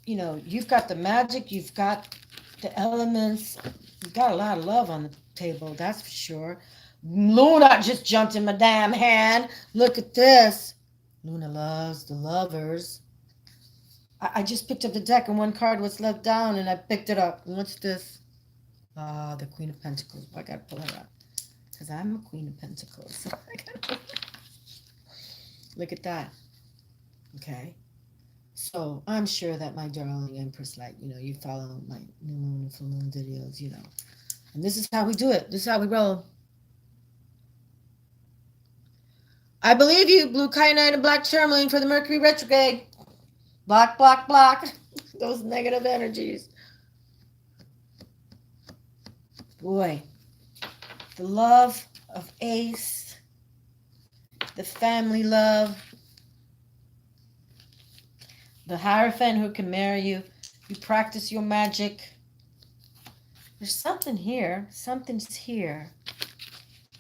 you've got the magic, you've got the elements, you've got a lot of love on the table, that's for sure. Luna just jumped in my damn hand. Look at this. Luna loves the lovers. I just picked up the deck and one card was left down and I picked it up. And what's this? Ah, the Queen of Pentacles. I gotta pull her up because I'm a Queen of Pentacles. Look at that. Okay. So I'm sure that my darling Empress, like, you follow my new moon and full moon videos, And this is how we do it. This is how we roll. I believe you, blue kyanite and black tourmaline for the Mercury retrograde. Block, block, block. Those negative energies. Boy, the love of Ace, the family love, the Hierophant who can marry you. You practice your magic. There's something here. Something's here.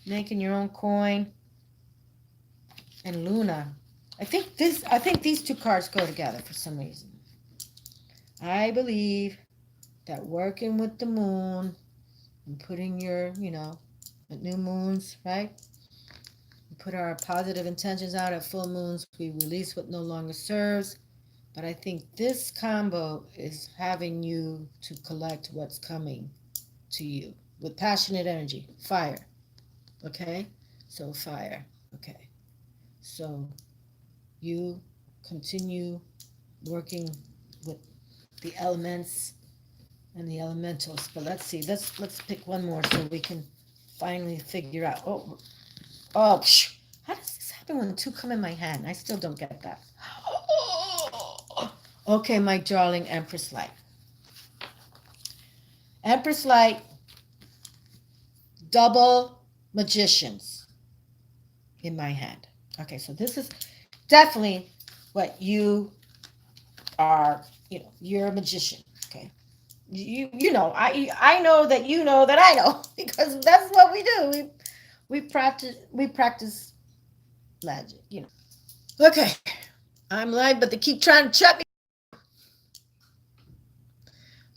Making your own coin. And Luna. I think these two cards go together for some reason. I believe that working with the moon and putting your, at new moons, right? We put our positive intentions out at full moons. We release what no longer serves. But I think this combo is having you to collect what's coming to you with passionate energy. Fire. Okay? So fire. Okay. So you continue working with the elements and the elementals. But let's see. Let's pick one more so we can finally figure out. Oh, how does this happen when two come in my hand? I still don't get that. Okay, my darling Empress Light. Empress Light, double magicians in my hand. Okay, so this is definitely what you are, you're a magician, okay? I know that you know that I know because that's what we do. We practice magic. Okay, I'm live, but they keep trying to shut me.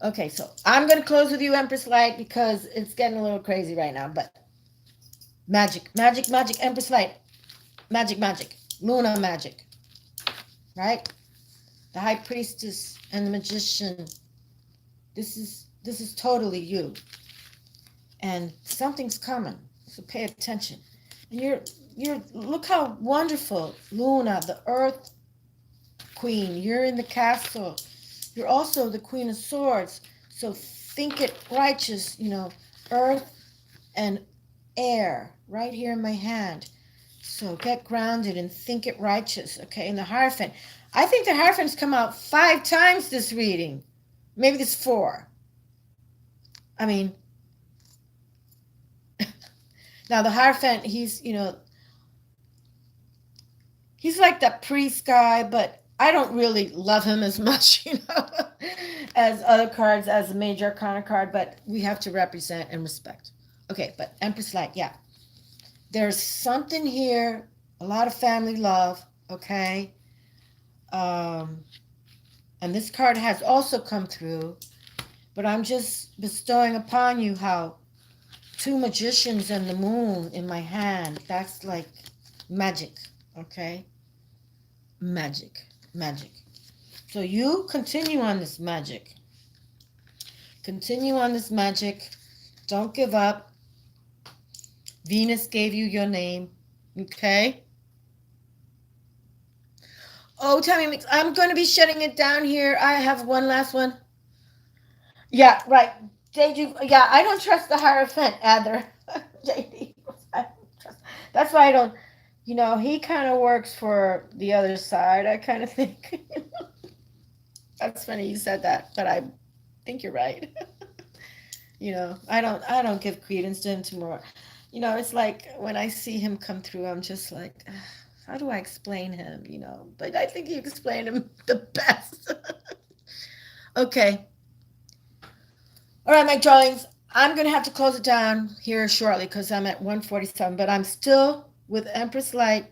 Okay, so I'm going to close with you, Empress Light, because it's getting a little crazy right now, but magic, magic, magic, Empress Light, magic, magic, Luna magic, right? The High Priestess and the Magician. This is totally you. And something's coming, so pay attention. And you're look how wonderful, Luna, the Earth Queen. You're in the castle. You're also the Queen of Swords. So think it righteous, earth and air right here in my hand. So get grounded and think it righteous, okay? And the Hierophant. I think the Hierophant's come out 5 times this reading. Maybe this 4. I mean, now the Hierophant, he's like that priest guy, but I don't really love him as much, as other cards, as a major arcana card, but we have to represent and respect. Okay, but Empress Light, yeah. There's something here, a lot of family love, okay? And this card has also come through But I'm just bestowing upon you how two magicians and the moon in my hand. That's like magic, okay? Magic, magic. So you continue on this magic. Continue on this magic. Don't give up. Venus gave you your name, okay? Oh, Tammy, I'm going to be shutting it down here. I have one last one. Yeah, right. JD, yeah, I don't trust the Hierophant either. JD, I don't trust. That's why I don't, he kind of works for the other side, I kind of think. That's funny you said that, but I think you're right. I don't give credence to him tomorrow. It's like when I see him come through, I'm just like, how do I explain him? But I think you explained him the best. Okay. All right, my darlings, I'm going to have to close it down here shortly because I'm at 147, but I'm still with Empress Light